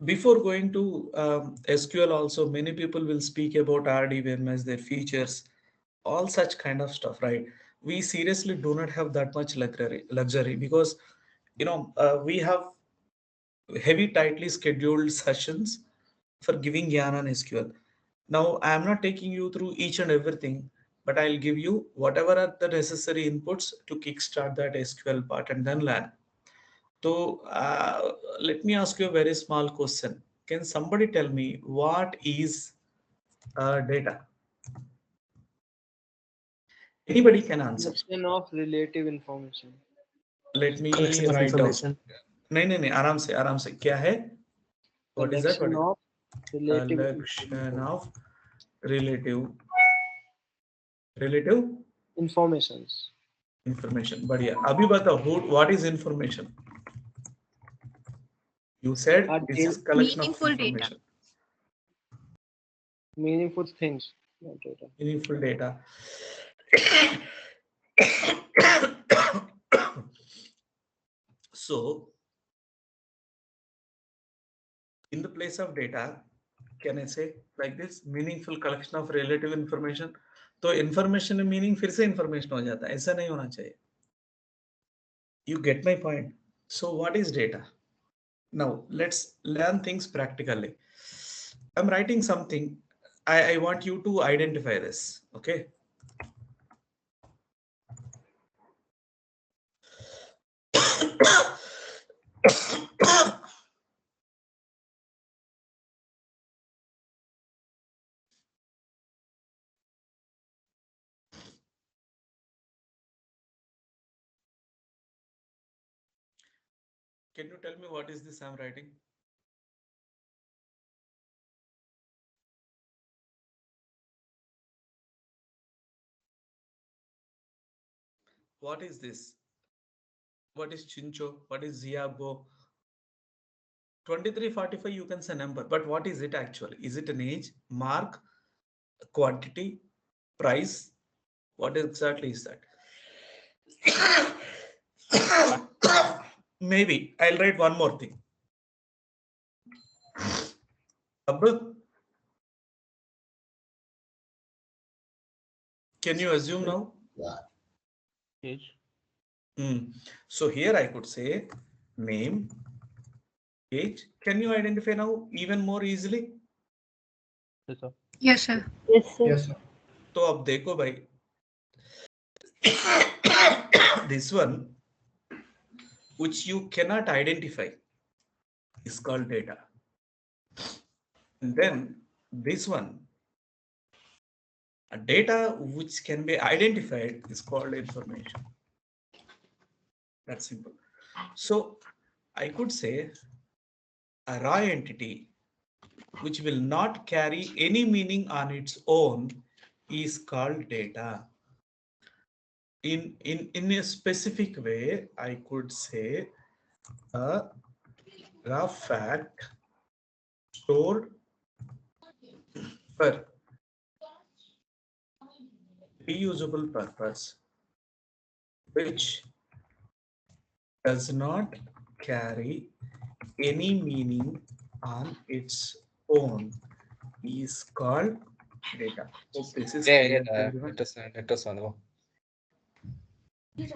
before going to SQL also, many people will speak about RDBMS, their features, all such kind of stuff, right? We seriously do not have that much luxury because, we have heavy, tightly scheduled sessions for giving Gyan on SQL. Now, I am not taking you through each and everything, but I'll give you whatever are the necessary inputs to kickstart that SQL part and then learn. So, let me ask you a very small question. Can somebody tell me what is data? Anybody can answer. Collection of relative information. Let me Collection of write down. information. नहीं, आराम से क्या है? What is that? What Collection is of relative collection information. of relative Informations. information? बढ़िया. अभी बताओ, what is information? You said Are this is data collection of Meaningful data. information, meaningful things? Not data. meaningful data. So, in the place of data, can I say like this? Meaningful collection of relative information. तो information में meaning फिर से information हो जाता है. ऐसा नहीं होना चाहिए. You get my point. So what is data? Now let's learn things practically. I'm writing something. I want you to identify this. Okay. Can you tell me what is this I'm writing? What is this? What is Chincho? What is Ziabo? 2345, you can say number, but what is it actually? Is it an age, mark, quantity, price? What exactly is that? Maybe I'll write one more thing. Can you assume now? Yes. So here I could say name, age. Can you identify now even more easily? Yes, sir. Yes, sir. Yes, sir. Yes, sir. तो अब देखो भाई, this one which you cannot identify is called data. And then this one, a data which can be identified is called information. That's simple. So I could say a raw entity which will not carry any meaning on its own is called data. In a specific way, I could say a raw fact stored for reusable purpose, which does not carry any meaning on its own, is called data. Hope this is clear to everyone. Let us know. ठीक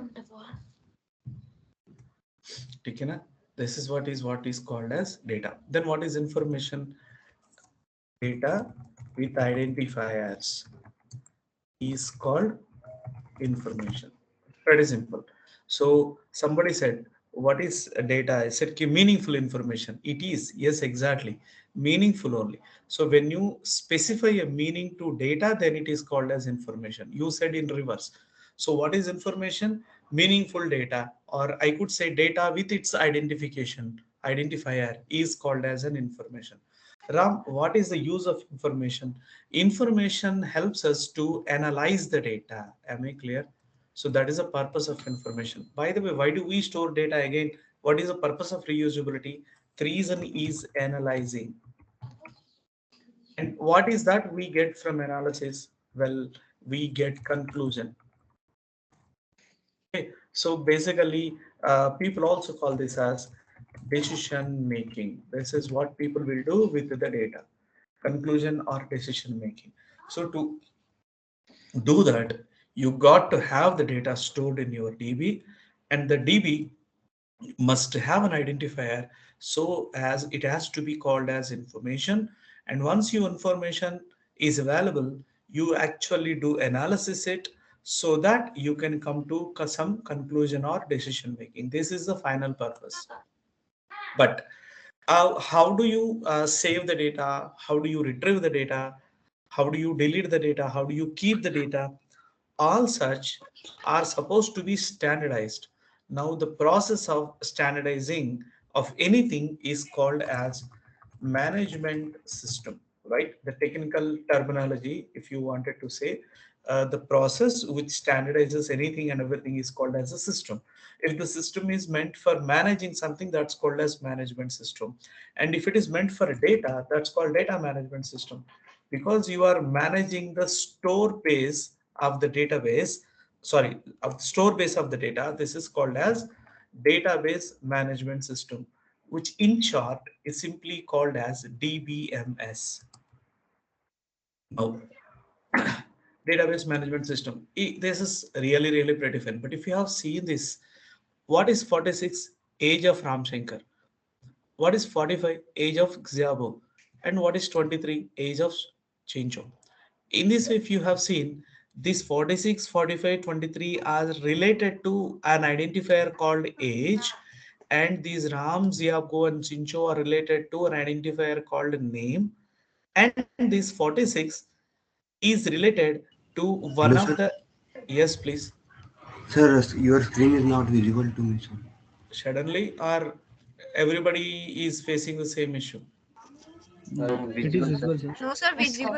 है ना? This is what is called as data. Then what is information? Data with identifiers is called information. Pretty simple. So somebody said, what is data? I said meaningful information. It is, yes, exactly, meaningful only. So when you specify a meaning to data, then it is called as information. You said in reverse. So what is information? Meaningful data, or I could say data with its identifier is called as an information. Ram, what is the use of information? Information helps us to analyze the data. Am I clear? So that is the purpose of information. By the way, why do we store data again? What is the purpose of reusability? The reason is analyzing. And what is that we get from analysis? Well, we get conclusion. Okay, so basically, people also call this as decision making. This is what people will do with the data, conclusion or decision making. So to do that, you got to have the data stored in your DB, and the DB must have an identifier so as it has to be called as information. And once your information is available, you actually do analysis it so that you can come to some conclusion or decision making. This is the final purpose. But how do you save the data? How do you retrieve the data? How do you delete the data? How do you keep the data? All such are supposed to be standardized. Now, the process of standardizing of anything is called as management system, right? The technical terminology, if you wanted to say, the process which standardizes anything and everything is called as a system. If the system is meant for managing something, that's called as management system. And if it is meant for data, that's called data management system. Because you are managing the store base of the database, sorry, of the store base of the data, this is called as database management system, which in short is simply called as DBMS. Now, database management system. This is really, really pretty fun. But if you have seen this, what is 46 age of Ram Shankar? What is 45 age of Xiaobo? And what is 23 age of Chincho? In this way, if you have seen, these 46, 45, 23 are related to an identifier called age, and these Ram, Ziago, and Chincho are related to an identifier called name, and this 46 is related to one Hello, of sir. the, yes, please, Sir, your screen is not visible to me, sir. suddenly, or everybody is facing the same issue. No, It is visible, sir. visible, sir. No, sir, visible.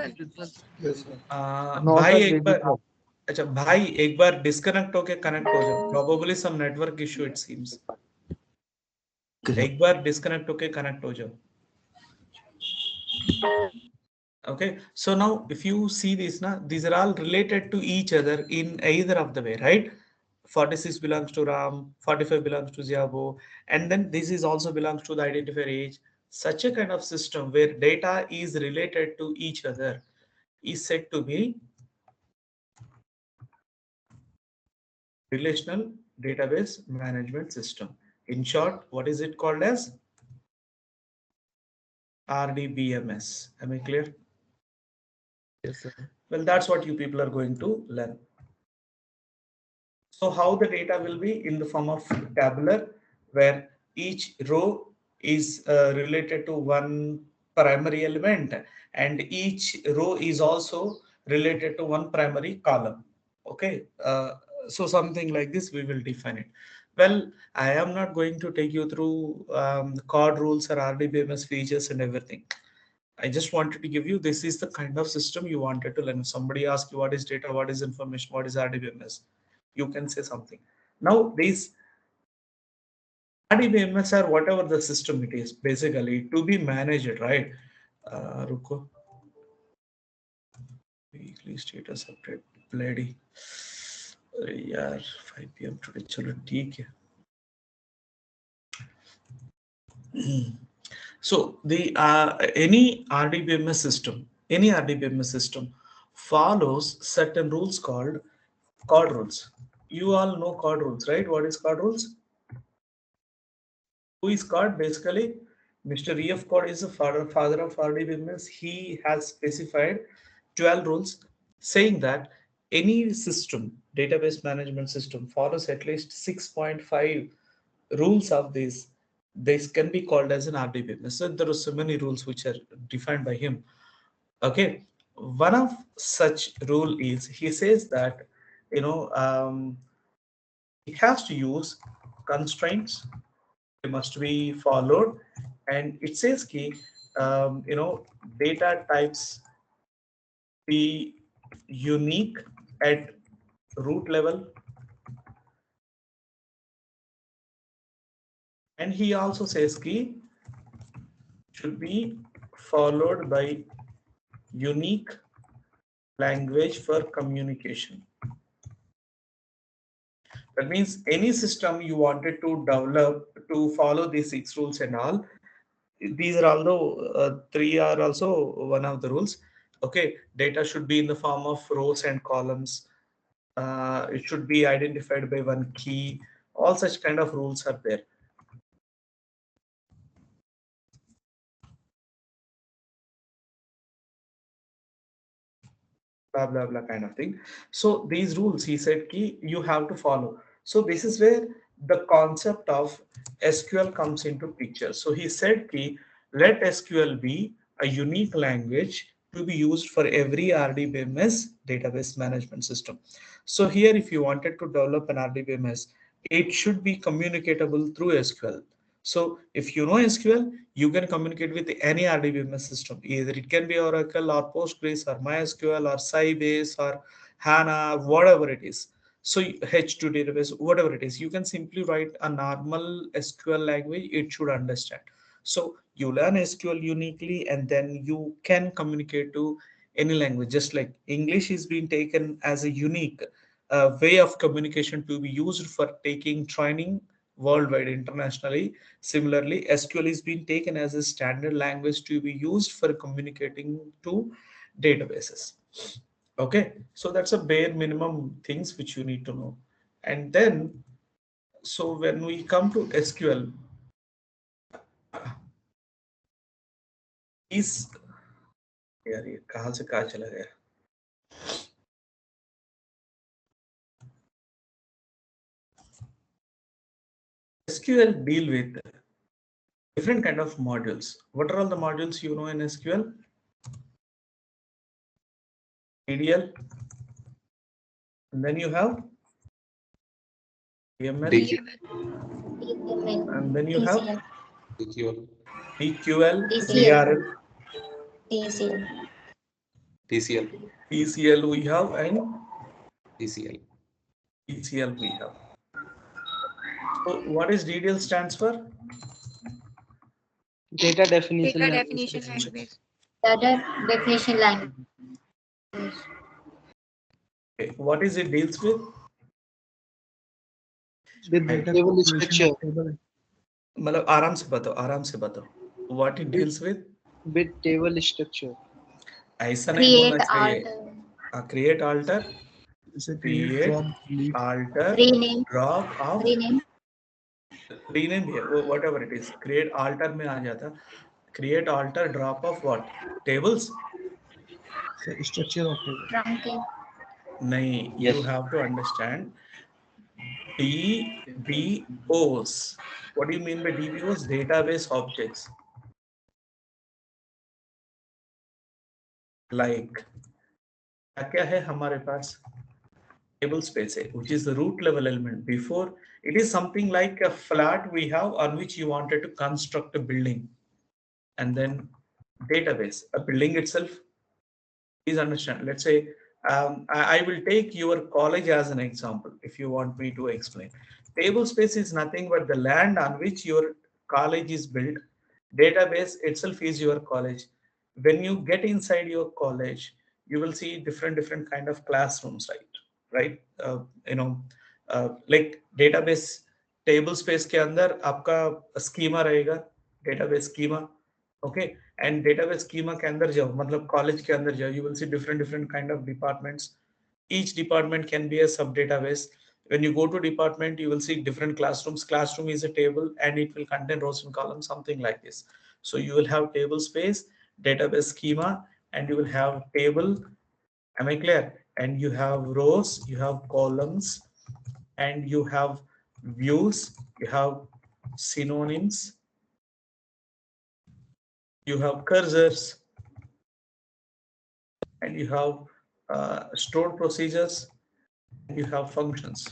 Yes, sir. No, भाई sir, एक बार, visible. अच्छा भाई एक बार disconnect होके connect हो जाओ, probably some network issue it seems. Okay, sir. एक बार disconnect होके कनेक्ट हो जाओ. Okay, so now if you see this now, these are all related to each other in either of the way, right? 46 belongs to Ram, 45 belongs to Ziabo, and then this is also belongs to the identifier age. Such a kind of system where data is related to each other is said to be relational database management system. In short, what is it called as? RDBMS. Am I clear? Yes, sir. Well, that's what you people are going to learn. So how the data will be in the form of tabular, where each row is related to one primary element, and each row is also related to one primary column. Okay, so something like this we will define it. Well, I am not going to take you through the CORD rules or RDBMS features and everything. I just wanted to give you, this is the kind of system you wanted to learn. If somebody asks you what is data, what is information, what is RDBMS, you can say something. Now these RDBMS or whatever the system it is, basically to be managed, right? Ruko, weekly status update, bloody. अरे यार 5 PM today, चलो ठीक है. So the any RDBMS system follows certain rules called CORD rules. You all know CORD rules, right? What is CORD rules? Who is CORD? Basically, Mr. EF CORD is the father of RDBMS. He has specified 12 rules saying that any system, database management system, follows at least 6.5 rules of this. This can be called as an RDBMS. So there are so many rules which are defined by him. Okay, one of such rule is he says that it has to use constraints. They must be followed, and it says key data types be unique at root level, and he also says key should be followed by unique language for communication. That means any system you wanted to develop to follow these 6 rules and all. These are although 3 are also one of the rules. Okay, data should be in the form of rows and columns. It should be identified by one key. All such kind of rules are there. Blah blah blah kind of thing. So these rules, he said, key you have to follow. So this is where the concept of SQL comes into picture. So he said, key let SQL be a unique language to be used for every RDBMS database management system. So here, if you wanted to develop an RDBMS, it should be communicatable through SQL. So if you know SQL, you can communicate with any RDBMS system. Either it can be Oracle or Postgres or MySQL or Sybase or HANA, whatever it is. So H2 database, whatever it is, you can simply write a normal SQL language, it should understand. So you learn SQL uniquely and then you can communicate to any language. Just like English is being taken as a unique way of communication to be used for taking training worldwide internationally. Similarly, SQL is being taken as a standard language to be used for communicating to databases. Okay, so that's a bare minimum things which you need to know. And then, so when we come to SQL, is यार ये कहाँ से कहाँ चला गया? SQL deal with different kind of modules. What are all the modules you know in SQL? DDL, and then you have DML, and then you have DQL, DQL, DRL, TCL, TCL we have, and TCL. ECL we have. So what is DDL stands for? Data definition Data language. definition language. Data definition language. Okay. What is it deals with? With data table structure. मतलब आराम से बताओ what it deals with? With table structure. ऐसा नहीं Create, बोलना चाहिए. alter, Create, alter, create, From leaf. alter, rename, drop off, rename, rename भी है, whatever it is. Create, alter में आ जाता. Create, alter, drop off what? Tables? Structure of table. trunking, नहीं, Yes. you have to understand DBOs. What do you mean by DBOs? Database objects. Like क्या है हमारे पास? Table space है, which is the root level element. Before it is something like a flat we have on which you wanted to construct a building, and then database, a building itself. Please understand. Let's say I will take your college as an example. If you want me to explain, table space is nothing but the land on which your college is built. Database itself is your college. When you get inside your college, you will see different kind of classrooms, right? Like database table space के अंदर आपका schema रहेगा, database schema, okay? And database schema के अंदर जाओ, मतलब college के अंदर जाओ, you will see different kind of departments. Each department can be a sub database. When you go to department, you will see different classrooms. Classroom is a table and it will contain rows and columns, something like this. So you will have table space, database schema, and you will have table. Am I clear? And you have rows, you have columns, and you have views, you have synonyms, you have cursors, and you have stored procedures, and you have functions,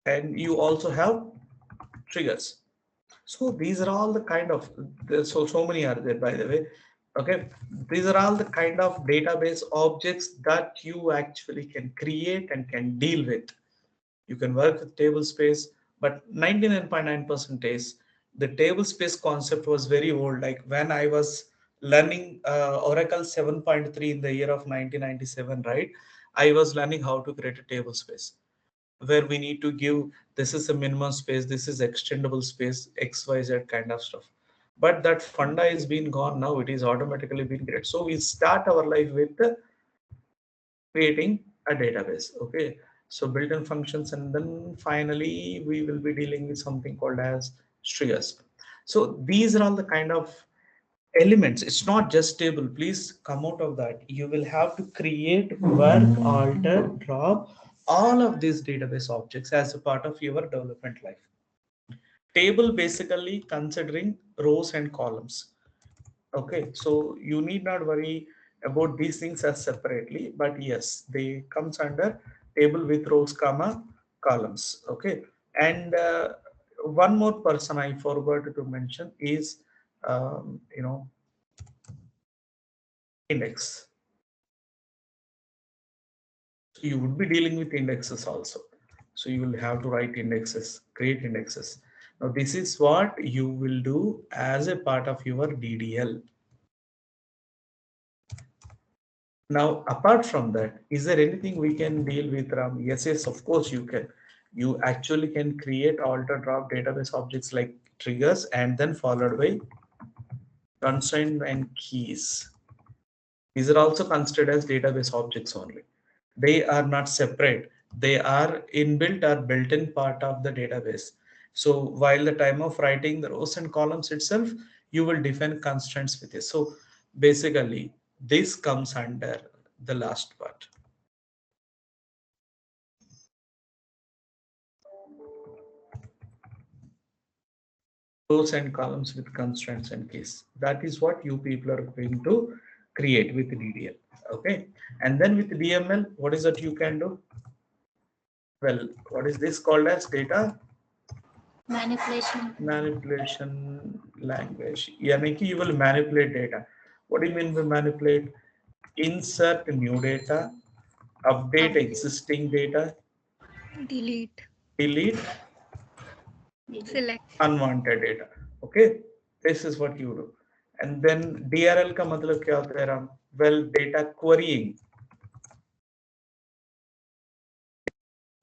and you also have triggers. So these are all the kind of, so many are there, by the way. Okay, these are all the kind of database objects that you actually can create and can deal with. You can work with table space, but 99.9% is the table space concept was very old. Like when I was learning Oracle 7.3 in the year of 1997, right? I was learning how to create a table space. where we need to give this is a minimum space, this is extendable space, XYZ kind of stuff. But that funda is been gone now, it is automatically been created. So we start our life with creating a database. Okay, so built-in functions, and then finally we will be dealing with something called as triggers. So these are all the kind of elements. It's not just table. Please come out of that. You will have to create, work, alter, drop all of these database objects as a part of your development life. Table basically considering rows and columns. Okay, so you need not worry about these things as separately, but yes, they comes under table with rows, comma, columns. Okay, and one more person I forgot to mention is, you know, index. So you would be dealing with indexes also. So you will have to write indexes, create indexes. Now this is what you will do as a part of your DDL. Now, apart from that, is there anything we can deal with, Ram? Yes, yes, of course you can. You actually can create alter drop database objects like triggers and then followed by constraint and keys. These are also considered as database objects only. They are not separate. They are inbuilt or built-in part of the database. So while the time of writing the rows and columns itself, you will define constraints with it. So basically, this comes under the last part. Rows and columns with constraints and keys. That is what you people are going to create with DDL. Okay. And then with DML, what is that you can do? Well, what is this called as data manipulation language? Yani ki you will manipulate data. What do you mean by manipulate? Insert new data, update existing data, delete, delete select, unwanted data. Okay, this is what you do. And then DRL का मतलब क्या होता है Ram? Well, data querying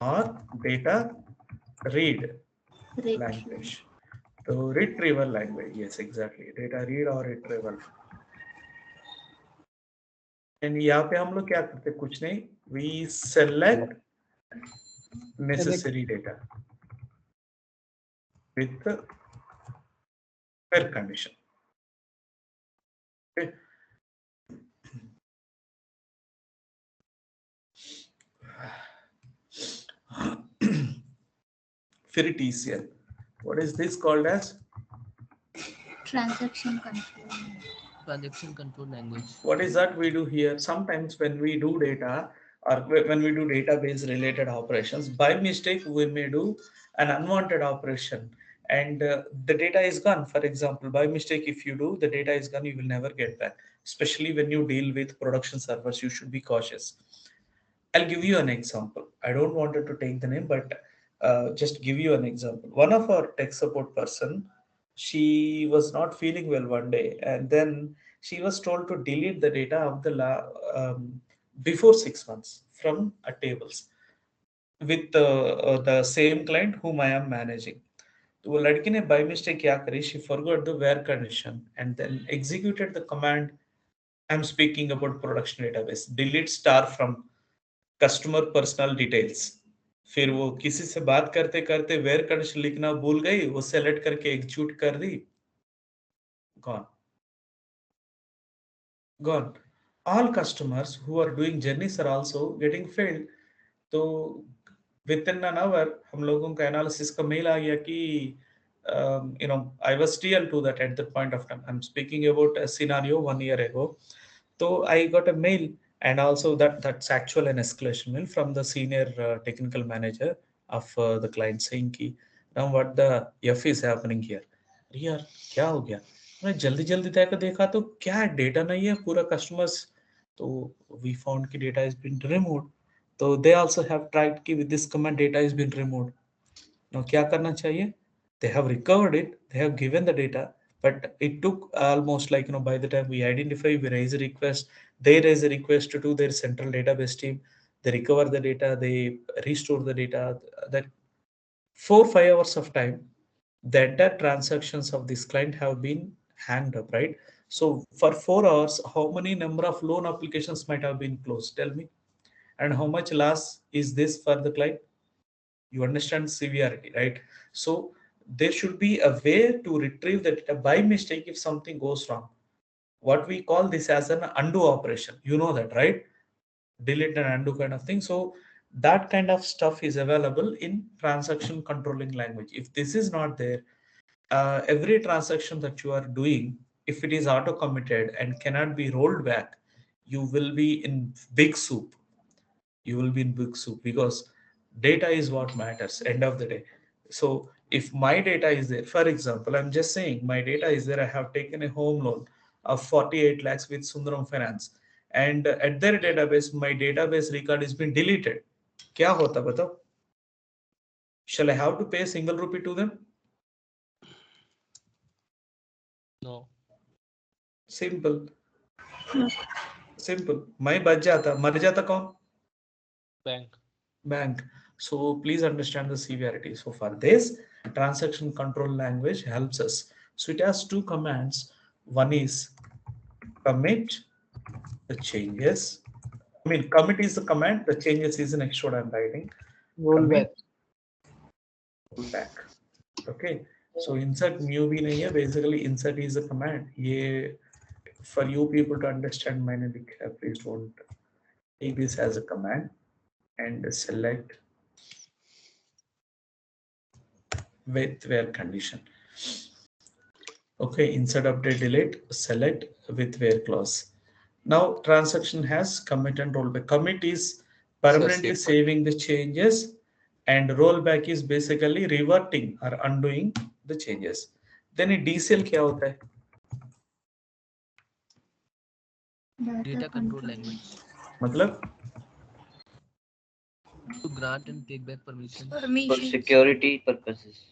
or data read language. So retrieval language, yes, exactly. Data read or retrieval. And यहाँ पे हम लोग क्या करते हैं? कुछ नहीं. We select necessary data with the fair condition. Okay. Free TCL. What is this called as? Transaction control. Transaction control language. What is that we do here? Sometimes when we do data or when we do database related operations, by mistake we may do an unwanted operation and the data is gone. For example, by mistake, if you do, the data is gone, you will never get back. Especially when you deal with production servers, you should be cautious. I'll give you an example. I don't want to take the name, but just give you an example. One of our tech support person, she was not feeling well one day, and then she was told to delete the data of the before 6 months from tables with the same client whom I am managing. तो वो लड़की ने by mistake क्या करी? She forgot the where condition and then executed the command. I'm speaking about production database. Delete star from customer personal details. फिर वो किसी से बात करते करते वेयर कंडीशन लिखना भूल गई, वो सेलेक्ट करके एग्जीक्यूट कर दी, gone gone. All customers who are doing journeys are also getting failed. तो within an hour हम लोगों का एनालिसिस का मेल आ गया कि I was TL to that at that point of time. I'm speaking about a scenario 1 year ago. So I got a mail, and also that's actual an escalation mail from the senior technical manager of the client saying कि now what the F is happening here. अरे यार क्या हो गया? मैं जल्दी जल्दी देखा तो क्या डेटा नहीं है पूरा कस्टमर्स. तो we found कि data has been removed. तो they also have tried कि with this command data has been removed. Now क्या करना चाहिए? They have recovered it, they have given the data, but it took almost like by the time we identify, we raise a request, they raise a request to their central database team, they recover the data, they restore the data. That 4-5 hours of time, the entire transactions of this client have been hanged up, right? So for 4 hours, how many number of loan applications might have been closed? Tell me. And how much loss is this for the client? You understand severity, right? So there should be a way to retrieve the data by mistake if something goes wrong. What we call this as an undo operation. You know that, right? Delete and undo kind of thing. So that kind of stuff is available in transaction controlling language. If this is not there, every transaction that you are doing, if it is auto committed and cannot be rolled back, you will be in big soup. You will be in big soup because data is what matters end of the day. So if my data is there, for example, I'm just saying my data is there, I have taken a home loan of 48 lakhs with Sundaram Finance, and at their database my database record has been deleted. Kya hota batao? Shall I have to pay a single rupee to them? No. Simple. Simple. मैं बच जाता, मर जाता कौन? Bank. So please understand the severity. So for this, transaction control language helps us. So it has two commands. One is commit the changes. I mean, commit is the command, the changes is the next word I'm writing. Rollback. Rollback. Okay. So insert new bhi nahi hai. Basically, insert is a command. Ye for you people to understand, please don't take this as a command and select with where condition. Okay, insert, update, delete, select with where clause. Now transaction has commit and rollback. Commit is permanently saving the changes, and rollback is basically reverting or undoing the changes. Then a DCL क्या होता है? Data control language. मतलब? To grant and take back permission. For security purposes.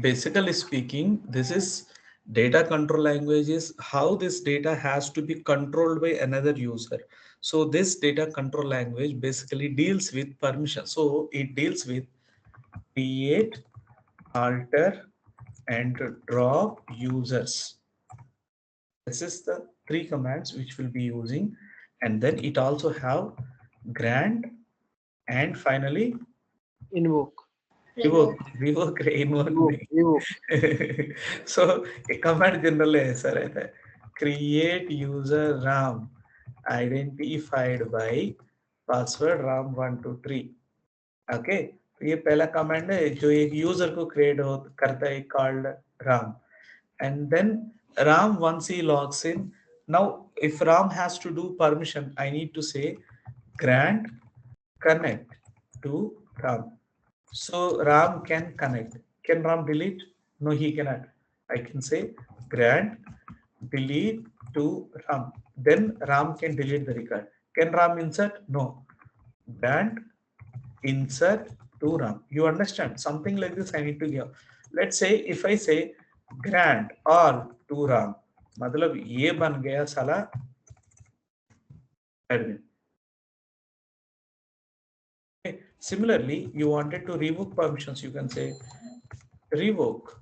Basically speaking, this is data control language is how this data has to be controlled by another user. So this data control language basically deals with permission. So it deals with create, alter, and drop users. This is the three commands which we'll be using, and then it also have grant and finally Invoke. revoke. So a command generally ऐसा रहता है, create user RAM identified by password RAM123. Okay, तो ये पहला command है जो एक user को क्रिएट करता है called RAM, and then RAM once he logs in. Now if RAM has to do permission, I need to say grant connect to RAM. So RAM can connect. Can RAM delete? No, he cannot. I can say grant delete to RAM. Then RAM can delete the record. Can RAM insert? No. Grant insert to RAM. You understand? Something like this I need to give. Let's say if I say grant all to RAM, मतलब ये बन गया साला admin. Okay. Similarly, you wanted to revoke permissions, you can say revoke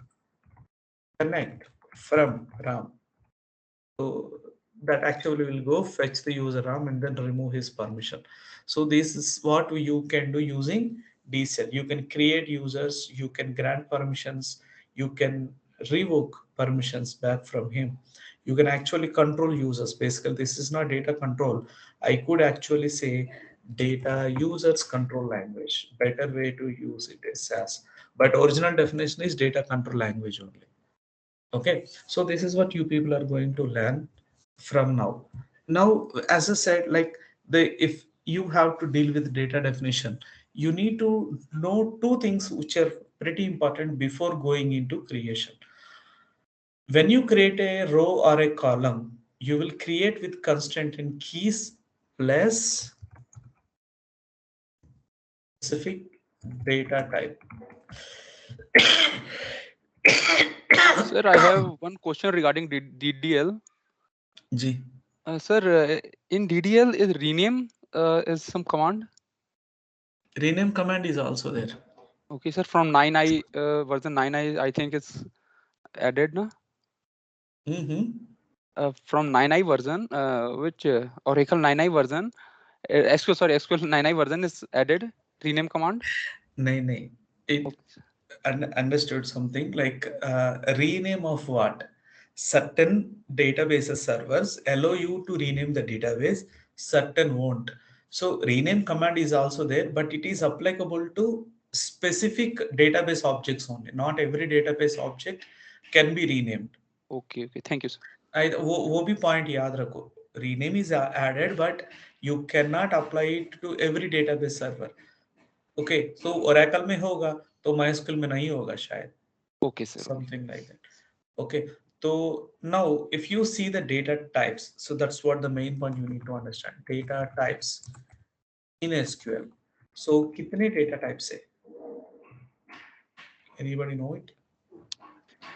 connect from RAM. So that actually will go fetch the user RAM and then remove his permission. So this is what you can do using DCL. You can create users, you can grant permissions, you can revoke permissions back from him. You can actually control users. Basically, this is not data control. I could actually say data users control language. Better way to use it is SAS. But original definition is data control language only. Okay, so this is what you people are going to learn from now. Now, as I said, like if you have to deal with data definition, you need to know two things which are pretty important before going into creation. When you create a row or a column, you will create with constraint and keys plus specific data type. Sir, I have one question regarding DDL. Ji. Sir, in DDL, is rename is some command. Rename command is also there. Okay, sir. From 9i version 9i, I think it's added, na? Mm-hmm. From 9i version, which Oracle 9i version, SQL 9i version is added. Rename command. Nay. It Okay. understood something like rename of what? Certain databases servers allow you to rename the database, certain won't. So rename command is also there, but it is applicable to specific database objects only. Not every database object can be renamed. Okay. Thank you, sir. वो भी point याद रखो. Rename is added, but you cannot apply it to every database server. Okay, so Oracle में होगा तो MySQL में नहीं होगा शायद. Okay, sir. Something like that. Okay, so now if you see the data types, so that's what the main point you need to understand. Data types in SQL. So कितने data types है? Anybody know it?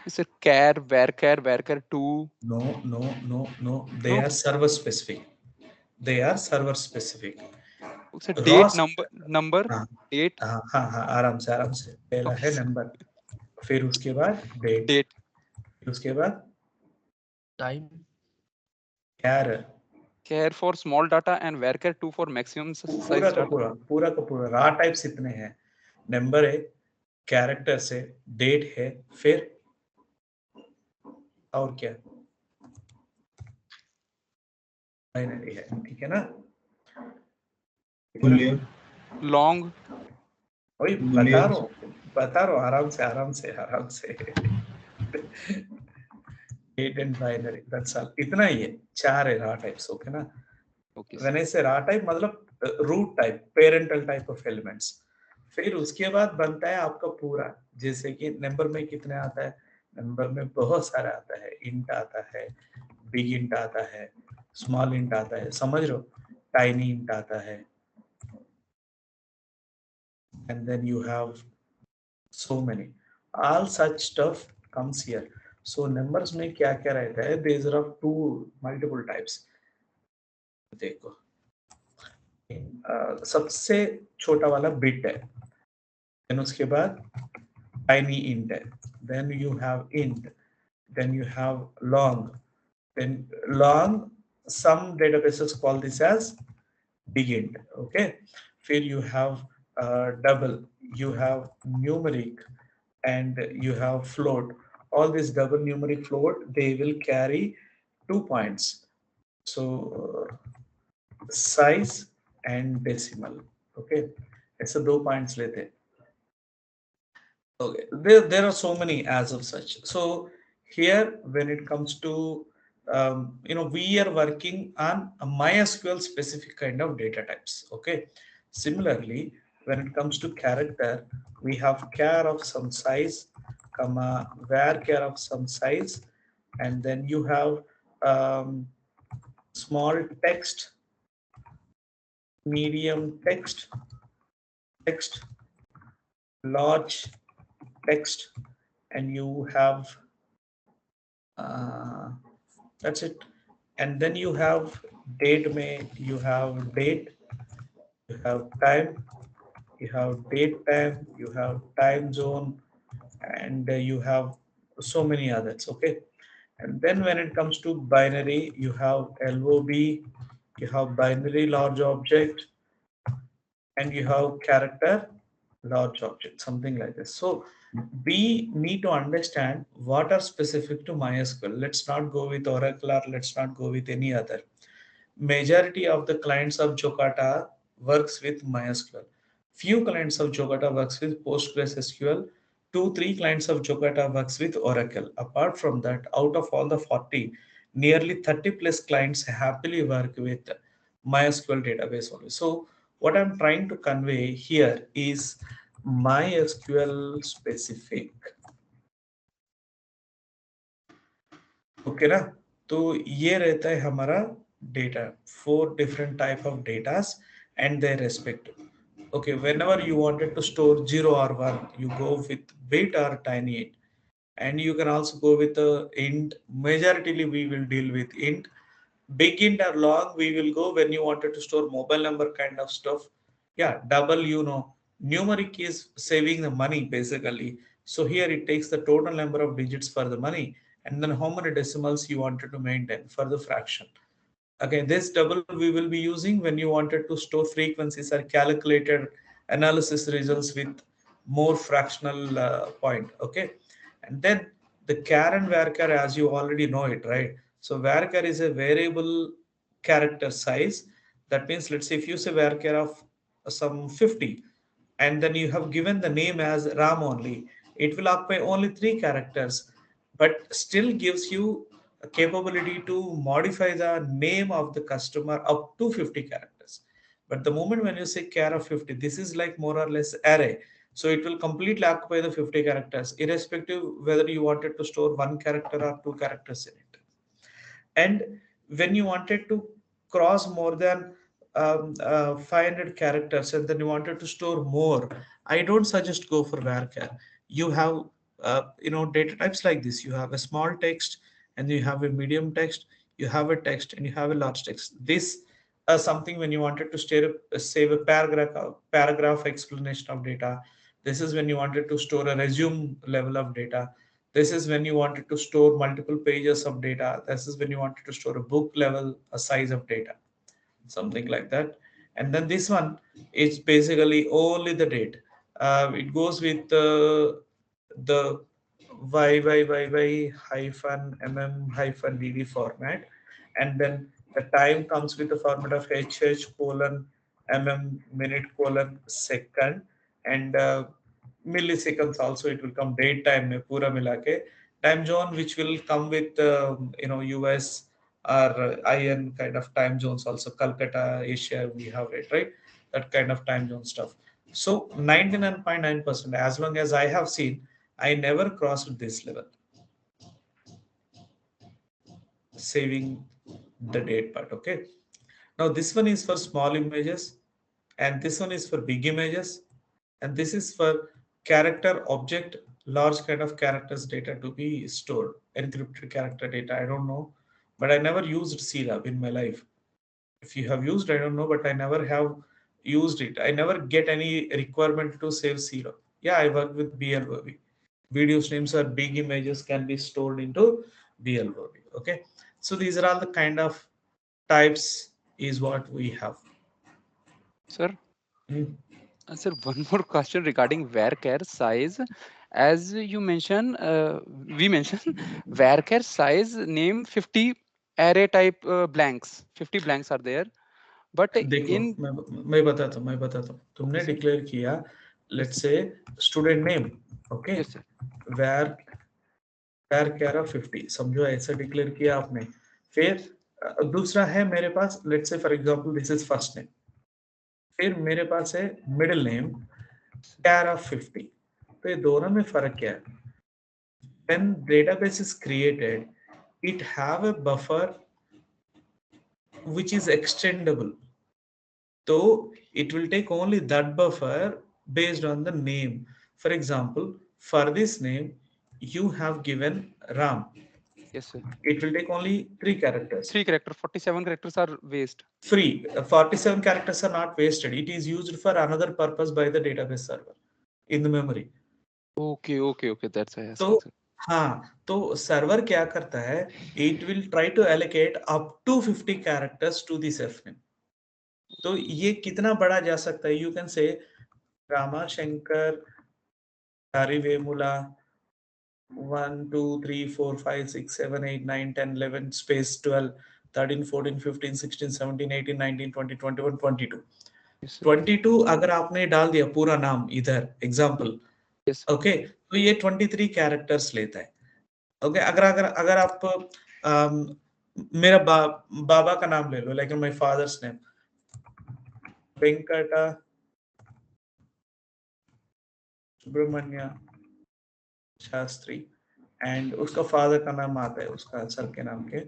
Sir, varchar 2. No. They No? are server specific. Sir, Raw date, number, हाँ date, हाँ आराम से पहला Okay, है sir. Number, फिर उसके बाद डेट, date, फिर उसके बाद Time. char for small data, and varchar 2 for maximum size data. पूरा का पूरा रा टाइप्स इतने हैं. नंबर है, कैरेक्टर्स है, डेट है, फिर और क्या, बाइनरी है. ठीक है ना? Long, वही बता रहा हूँ आराम से date and binary, that's all. इतना ही है, 4 है रा टाइप्स. ओके ना? okay, sir. When I say raw type मतलब root type, parental type of elements. फिर उसके बाद बनता है आपका पूरा, जैसे कि नंबर में कितने आता है, नंबर में बहुत सारा आता है. इंट आता है, बिग इंट आता है, स्मॉल इंट आता है, समझ रहे हो, टाइनी इंट आता है, and then you have so many, all such stuff comes here. So numbers में क्या क्या रहता है, these are of multiple types. देखो सबसे छोटा वाला बिट है, देन उसके बाद टाइनी इंट है, then you have int, then you have long, then long some databases call this as big int. Okay, फिर you have double, you have numeric, and you have float. All this double numeric float, they will carry 2 points. So size and decimal. Okay, ऐसे 2 points लेते हैं. Okay, there are so many as of such. So here when it comes to we are working on a MySQL specific kind of data types. Okay, similarly when it comes to character, we have char of some size, comma varchar of some size, and then you have small text, medium text, large text, and you have that's it. And then you have date में, you have date, you have time, you have date time, you have time zone, and you have so many others. Okay, and then when it comes to binary, you have LOB, you have binary large object, and you have character large object, something like this. So we need to understand what are specific to MySQL. Let's not go with Oracle, or let's not go with any other. Majority of the clients of Jokata works with MySQL. Few clients of Jokata works with PostgreSQL. 2-3 clients of Jokata works with Oracle. Apart from that, out of all the 40, nearly 30 plus clients happily work with MySQL database only. So what I'm trying to convey here is MySQL specific. Okay ना? तो ये रहता है हमारा data, 4 different type of datas and their respective. Okay, whenever you wanted to store 0 or 1, you go with bit or tiny int, and you can also go with int. Majoritarily we will deal with int, big int or long, we will go when you wanted to store mobile number kind of stuff. Yeah, double, numeric is saving the money basically. So here it takes the total number of digits for the money and then how many decimals you wanted to maintain for the fraction. Okay, this double we will be using when you wanted to store frequencies or calculated analysis results with more fractional point. Okay, and then the char and varchar, as you already know it, right? So varchar is a variable character size. That means, let's say if you say varchar of some 50, and then you have given the name as Ram only, it will occupy only 3 characters, but still gives you a capability to modify the name of the customer up to 50 characters. But the moment when you say char of 50, this is like more or less array. So it will completely occupy the 50 characters, irrespective whether you wanted to store 1 character or 2 characters in it. And when you wanted to cross more than 500 characters and then you wanted to store more, I don't suggest go for varchar. You have data types like this. You have a small text and you have a medium text, you have a text and you have a large text. This something when you wanted to save a paragraph explanation of data. This is when you wanted to store a resume level of data. This is when you wanted to store multiple pages of data. This is when you wanted to store a book level, a size of data, something like that. And then this one is basically only the date. It goes with the YYYY hyphen MM hyphen DD format. And then the time comes with the format of HH colon MM minute colon second. And milliseconds also it will come date time mein pura mila ke. Time zone which will come with US or IN kind of time zones also. Calcutta, Asia, we have it, right? That kind of time zone stuff. So 99.9%, as long as I have seen, I never crossed this level. Saving the date part, okay? Now this one is for small images and this one is for big images and this is for character object, large kind of characters data to be stored, encrypted character data. I don't know, but I never used CLab in my life. If you have used, I don't know, but I never have used it. I never get any requirement to save CLab. Yeah, I work with BLOB. Video streams or big images can be stored into BLOB. Okay, so these are all the kind of types is what we have. Sir, Hmm. sir, one more question regarding varchar size. As you mentioned, we mentioned varchar size name 50 array type blanks. 50 blanks are there. But देखो in मैं बताता हूँ तुमने Okay, sir. Declare किया let's say student name okay Yes, sir. Where where कैरा 50 समझो ऐसा declare किया आपने फिर दूसरा है मेरे पास let's say for example this is first name फिर मेरे पास है मिडिल नेम कैरा 50 तो ये दोनों में फर्क क्या है when database is created it have a buffer which is extendable. So it will take only that buffer based on the name. For example, for this name, you have given Ram. Yes, sir. It will take only 3 characters. 3 characters, 47 characters are waste. Free. 47 characters are not wasted. It is used for another purpose by the database server in the memory. Okay, that's why I asked, तो sir. हाँ तो server क्या करता है it will try to allocate up to 50 characters to this F name. तो ये कितना बड़ा जा सकता है you can say Rama Shankar Vemula 1 2 3 4 5 6 7 8 9 10 11 space 12 13 14 15 16 17 18 19 20 21 22 Yes, sir. 22 अगर आपने डाल दिया पूरा नाम इधर एग्जांपल Yes, ओके तो ये 23 कैरेक्टर्स लेता है ओके अगर अगर अगर आप मेरा बाबा का नाम ले लो like my father's name Venkata Subramanya Shastri and उसका फादर का नाम आता है उसका सर के नाम के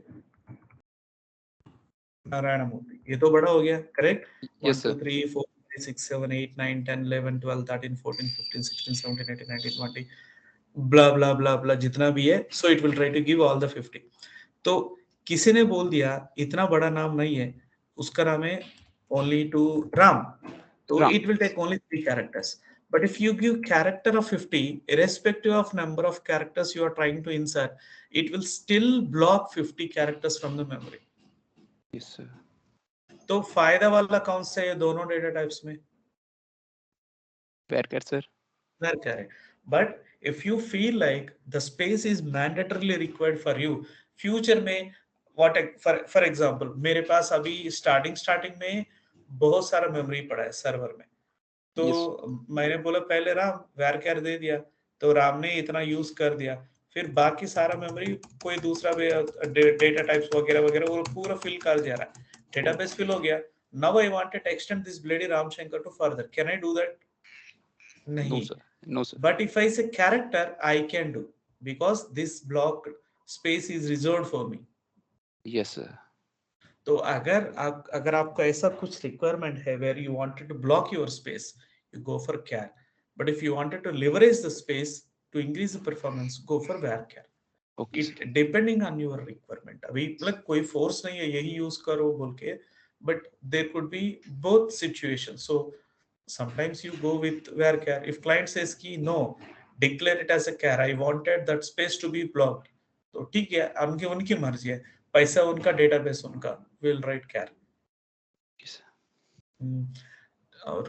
नारायण मूर्ति. ये तो बड़ा हो गया correct. Yes, 1 2 sir. 3 4 5 6 7 8 9 10 11 12 13 14 15 16 17 18 19 20 blah blah blah blah जितना भी है so it will try to give all the 50. तो किसी ने बोल दिया इतना बड़ा नाम नहीं है, उसका नाम है only to Ram, so Ram. it will take only 3 characters. But if you give character of 50, irrespective of number of characters you are trying to insert, it will still block 50 characters from the memory. Yes, sir. तो फायदा वाला कौन सा है दोनों data types में? Varchar, sir. Varchar. But if you feel like the space is mandatorily required for you, future में what for example मेरे पास अभी starting में बहुत सारा मेमोरी पड़ा है सर्वर में, तो मैंने बोला पहले राम varchar दे दिया, तो राम ने इतना यूज कर दिया, फिर बाकी सारा मेमोरी कोई दूसरा डेटा टाइप्स वगैरह वगैरह वो पूरा फिल कर दिया रहा है, डेटाबेस फिल हो गया. Now I wanted to extend this bloody Ram Shankar to further. Can I do that? No, नहीं. sir. No, sir. But if I say character, I can do, because this block space is reserved for me. Yes, sir. तो अगर आपको ऐसा कुछ requirement है where you wanted to block your space, you go for char. But if you wanted to leverage the space to increase the performance, go for varchar. Okay, sir. It depending on your requirement. अभी मतलब कोई force नहीं है यही use करो बोल के, but there could be both situations. So sometimes you go with varchar. If client says कि no, declare it as a char, I wanted that space to be blocked, तो ठीक है, उनकी मर्जी है, पैसा उनका, डेटाबेस उनका, will write char. Yes, sir. Or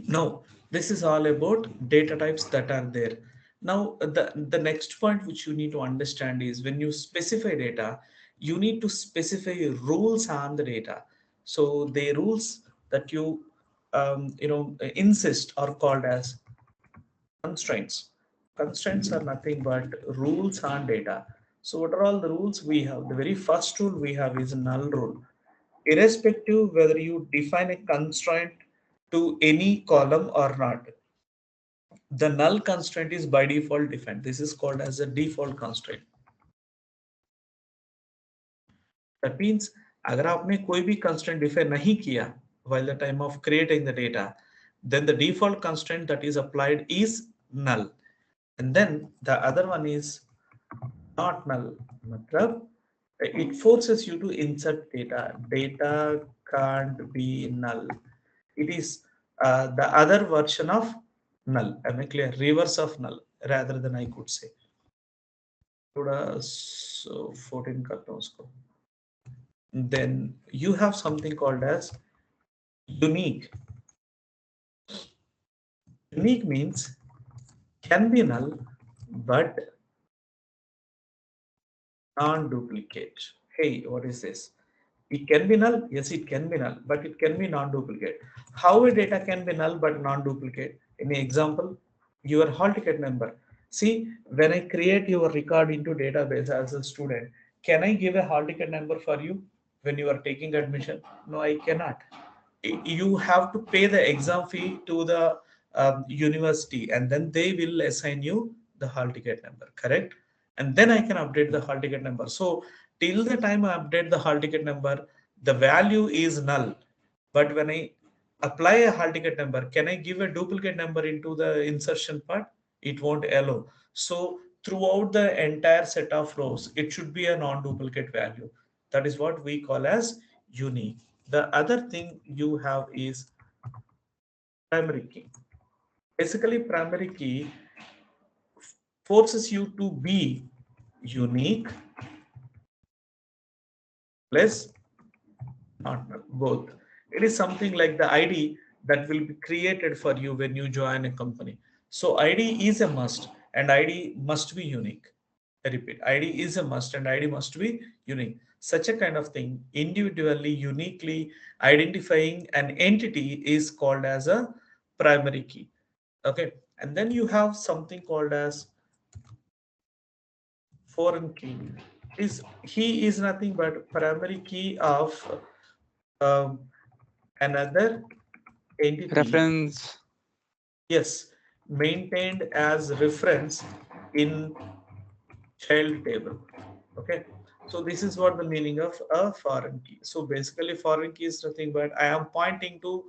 now this is all about data types that are there. Now the next point which you need to understand is when you specify data, you need to specify rules on the data. So the rules that you insist are called as constraints. Constraints are nothing but rules on data. So what are all the rules we have? The very first rule we have is a null rule. Irrespective whether you define a constraint to any column or not, the null constraint is by default defined. This is called as a default constraint. That means अगर आपने कोई भी constraint define नहीं किया while the time of creating the data, then the default constraint that is applied is null. And then the other one is not null. मतलब it forces you to insert data. Data can't be null. It is the other version of null. Am I clear? Reverse of null rather than I could say. थोड़ा 14 करता हूँ उसको. Then you have something called as unique. Unique means can be null but non-duplicate. Hey, what is this? It can be null. Yes, it can be null, but it can be non-duplicate. How a data can be null but non-duplicate? In example, your hall ticket number. See, when I create your record into database as a student, can I give a hall ticket number for you when you are taking admission? No, I cannot. You have to pay the exam fee to the university, and then they will assign you the hall ticket number, correct? And then I can update the hall ticket number. So till the time I update the hall ticket number, the value is null. But when I apply a hall ticket number, can I give a duplicate number into the insertion part? It won't allow. So throughout the entire set of rows, it should be a non-duplicate value. That is what we call as unique. The other thing you have is primary key. Basically, primary key forces you to be unique plus not both. It is something like the ID that will be created for you when you join a company. So ID is a must and ID must be unique. I repeat, ID is a must and ID must be unique. Such a kind of thing, individually, uniquely identifying an entity is called as a primary key. Okay, and then you have something called as foreign key. He is nothing but primary key of another entity. Reference. Yes, maintained as reference in child table. Okay, so this is what the meaning of a foreign key. So basically foreign key is nothing but I am pointing to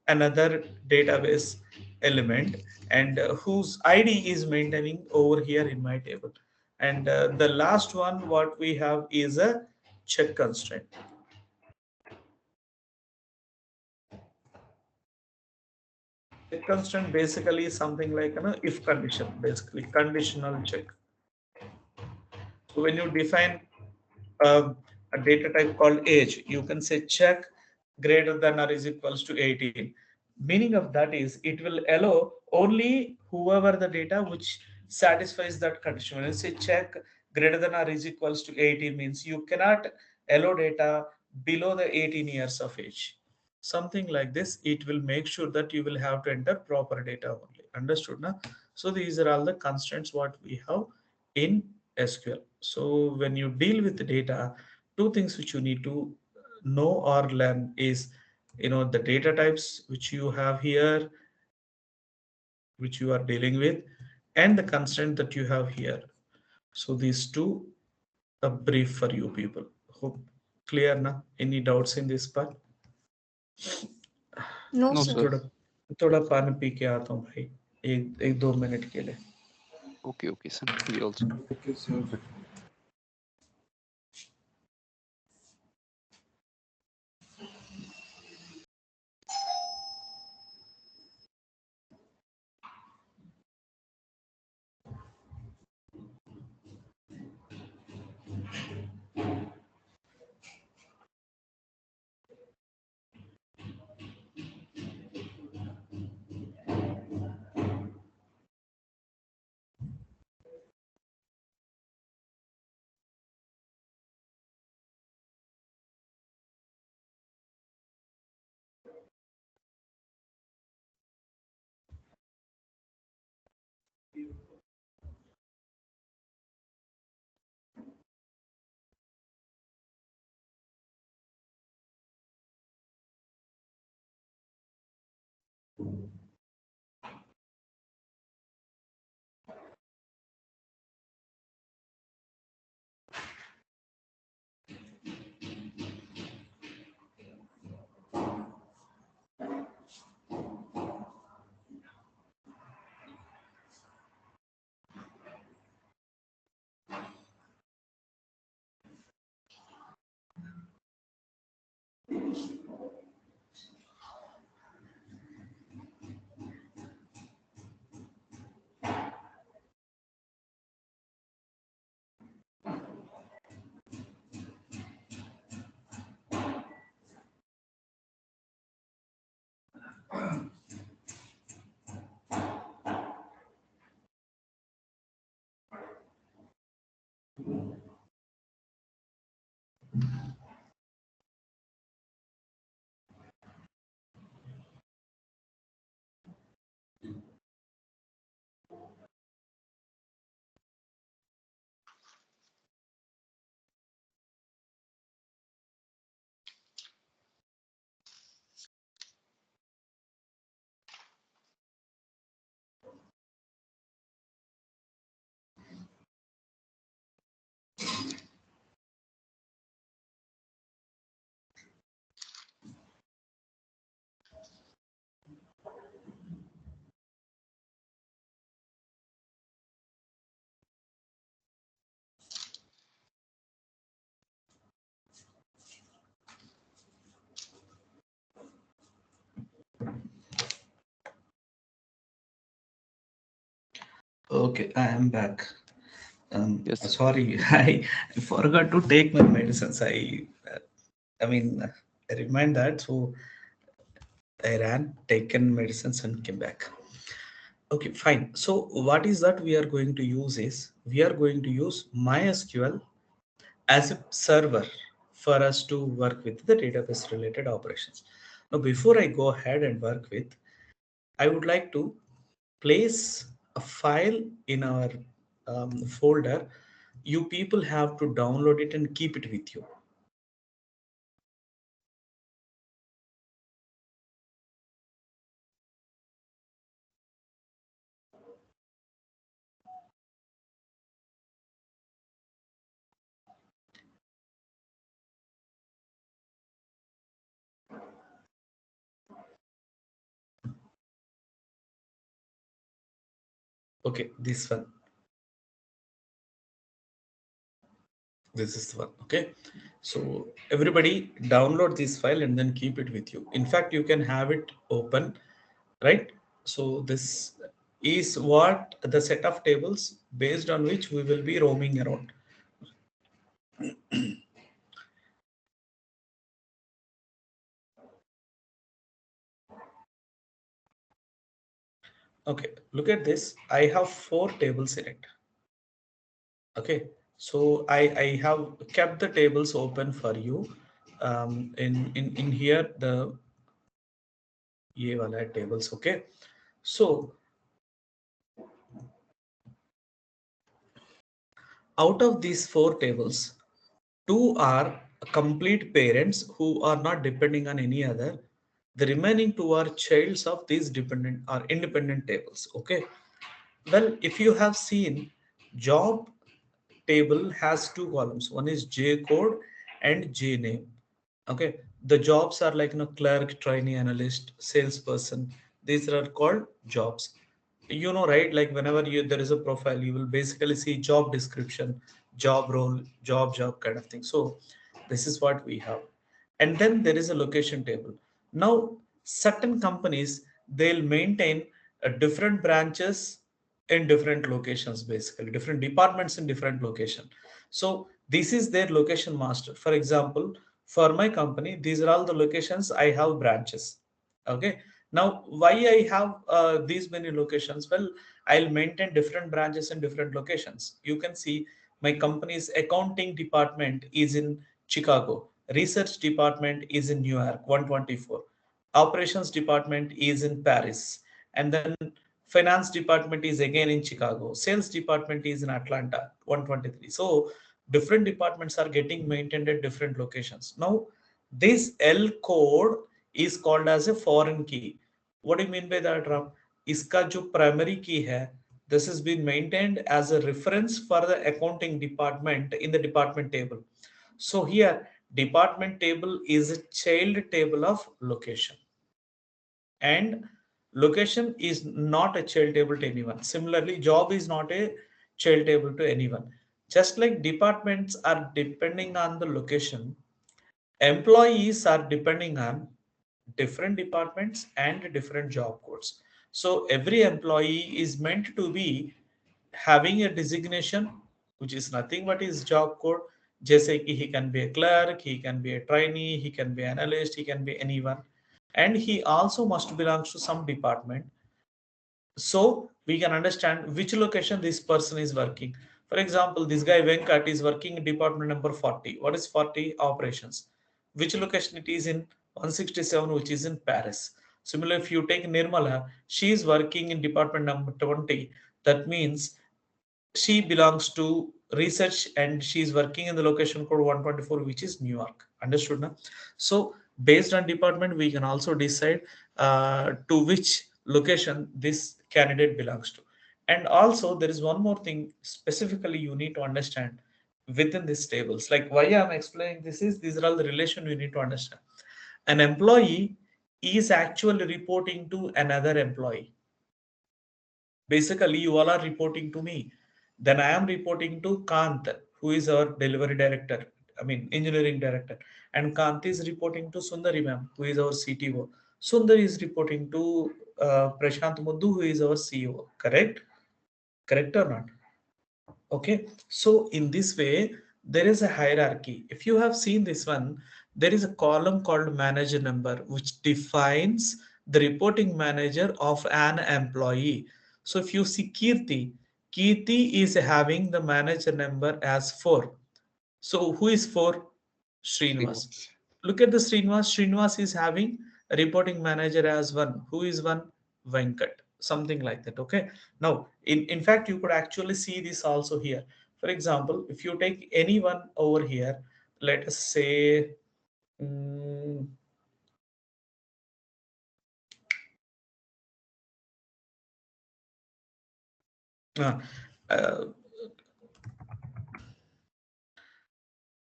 another database element and whose ID is maintaining over here in my table. And the last one what we have is a check constraint. Check constraint basically is something like if condition, basically conditional check. So when you define a data type called age, you can say check greater than or is equals to 18. Meaning of that is it will allow only whoever the data which satisfies that condition. When you say check greater than or is equals to 18 means you cannot allow data below the 18 years of age. Something like this, it will make sure that you will have to enter proper data only. Understood now? So these are all the constraints what we have in SQL. So when you deal with the data, two things which you need to know or learn is the data types which you have here, which you are dealing with, and the constraint that you have here. So these two, a brief for you people. Hope clear now? Any doubts in this part? No, No, sir. sir. थोड़ा थोड़ा पानी P के आता हूँ भाई, एक एक 2 minute के लिए. Okay, okay, sir. We also. Okay, sir. Okay, I am back. Yes, sir. Sorry, I forgot to take my medicines. I mean, I remind that. So I ran, taken medicines, and came back. Okay, fine. So what is that we are going to use is we are going to use MySQL as a server for us to work with the database related operations. Now, before I go ahead and work with, I would like to place a file in our folder. You people have to download it and keep it with you. Okay, this one. This is the one. Okay. So everybody download this file and then keep it with you. In fact, you can have it open, right? So this is what the set of tables based on which we will be roaming around. Okay, look at this. I have 4 tables in it. Okay, so I have kept the tables open for you. In here the ye wala tables. Okay, so out of these 4 tables, 2 are complete parents who are not depending on any other. The remaining 2 are childs of these dependent or independent tables. Okay, well, if you have seen, job table has 2 columns. One is J code and J name. Okay, the jobs are like, clerk, trainee, analyst, salesperson. These are called jobs. Right? Like whenever there is a profile, you will basically see job description, job role, job kind of thing. So this is what we have. And then there is a location table. Now, certain companies, they'll maintain different branches in different locations, basically different departments in different location. So this is their location master. For example, for my company, these are all the locations I have branches. Okay, now why I have these many locations? Well, I'll maintain different branches in different locations. You can see my company's accounting department is in Chicago, research department is in New York 124, operations department is in Paris, and then finance department is again in Chicago, sales department is in Atlanta 123. So different departments are getting maintained at different locations. Now this L code is called as a foreign key. What do you mean by that, Ram? इसका जो primary key है, this has been maintained as a reference for the accounting department in the department table. So here department table is a child table of location, and location is not a child table to anyone. Similarly, job is not a child table to anyone. Just like departments are depending on the location, employees are depending on different departments and different job codes. So every employee is meant to be having a designation which is nothing but his job code. जैसे कि he can be a clerk, he can be a trainee, he can be an analyst, he can be anyone, and he also must belong to some department. So we can understand which location this person is working. For example, this guy Venkat is working in department number 40. What is 40? Operations. Which location it is in? 167, which is in Paris. Similarly, if you take Nirmala, she is working in department number 20. That means she belongs to research and she is working in the location code 124, which is New York. Understood now? So based on department, we can also decide to which location this candidate belongs to. And also there is one more thing specifically you need to understand within these tables. Like why I'm explaining this is, these are all the relation you need to understand. An employee is actually reporting to another employee. Basically, you all are reporting to me. Then I am reporting to Kant, who is our delivery director, engineering director. And Kant is reporting to Sundari ma'am, who is our CTO. Sundar is reporting to Prashant Muddu, who is our CEO. Correct? Correct or not? Okay, so in this way, there is a hierarchy. If you have seen this one, there is a column called manager number, which defines the reporting manager of an employee. So if you see Kirti, Kirti is having the manager number as 4. So who is 4? Srinivas. Look at the Srinivas. Srinivas is having a reporting manager as 1. Who is 1? Venkat. Something like that. Okay. Now, in fact, you could actually see this also here. For example, if you take anyone over here, let us say,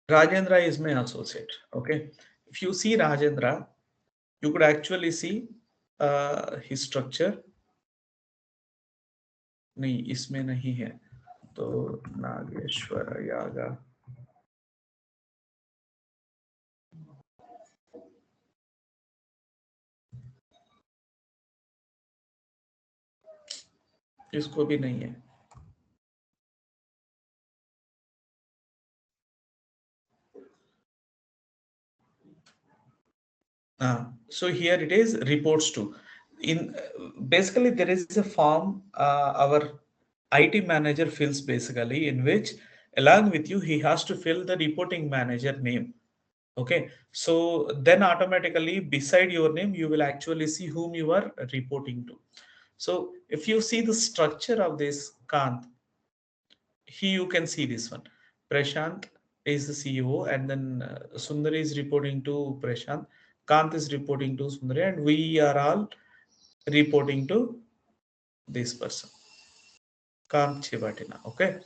Rajendra is my associate. Okay. If you see Rajendra, you could actually see his structure. नहीं, इसमें नहीं है. तो नागेश्वर यागा इसको भी नहीं है. So here it is reports to. In basically there is a form our IT manager fills basically, in which along with you he has to fill the reporting manager name. Okay, so then automatically beside your name you will actually see whom you are reporting to. So if you see the structure of this Kant, here you can see this one. Prashant is the CEO, and then Sundari is reporting to Prashant. Kant is reporting to Sundari, and we are all reporting to this person, Kant Chibatina. Okay.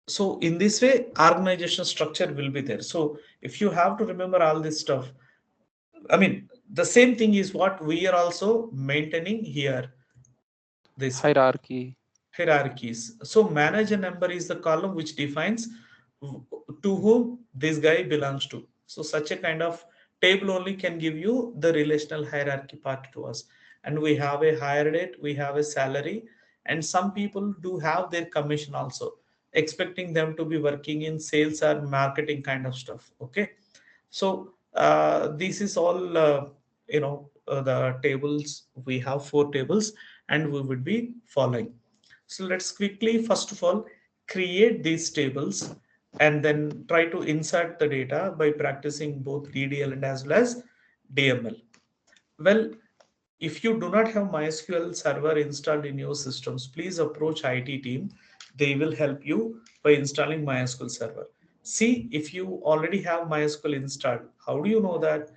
So in this way, organizational structure will be there. So if you have to remember all this stuff, I mean, the same thing is what we are also maintaining here. This one. Hierarchy. Hierarchies. So manager number is the column which defines to whom this guy belongs to. So such a kind of table only can give you the relational hierarchy part to us. And we have a hire date, we have a salary, and some people do have their commission also, expecting them to be working in sales or marketing kind of stuff. Okay. So this is all, the tables. We have 4 tables and we would be following. So let's quickly, first of all, create these tables and then try to insert the data by practicing both DDL and as well as DML. Well, if you do not have MySQL server installed in your systems, please approach IT team. They will help you by installing MySQL server. See if you already have MySQL installed. How do you know that?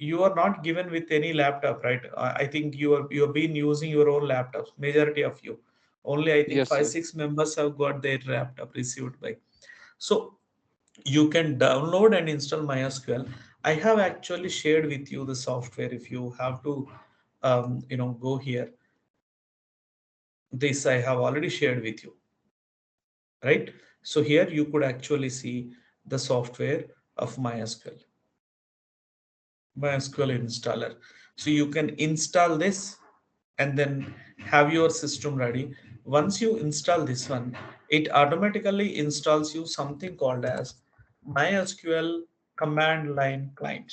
You are not given with any laptop, right? I think you have been using your own laptops. Majority of you, only I think Yes, five sir. six members have got their laptop received by. So you can download and install MySQL. I have actually shared with you the software. If you have to, go here. This I have already shared with you, right? So here you could actually see the software of MySQL installer. So you can install this and then have your system ready. Once you install this one, it automatically installs you something called as MySQL command line client.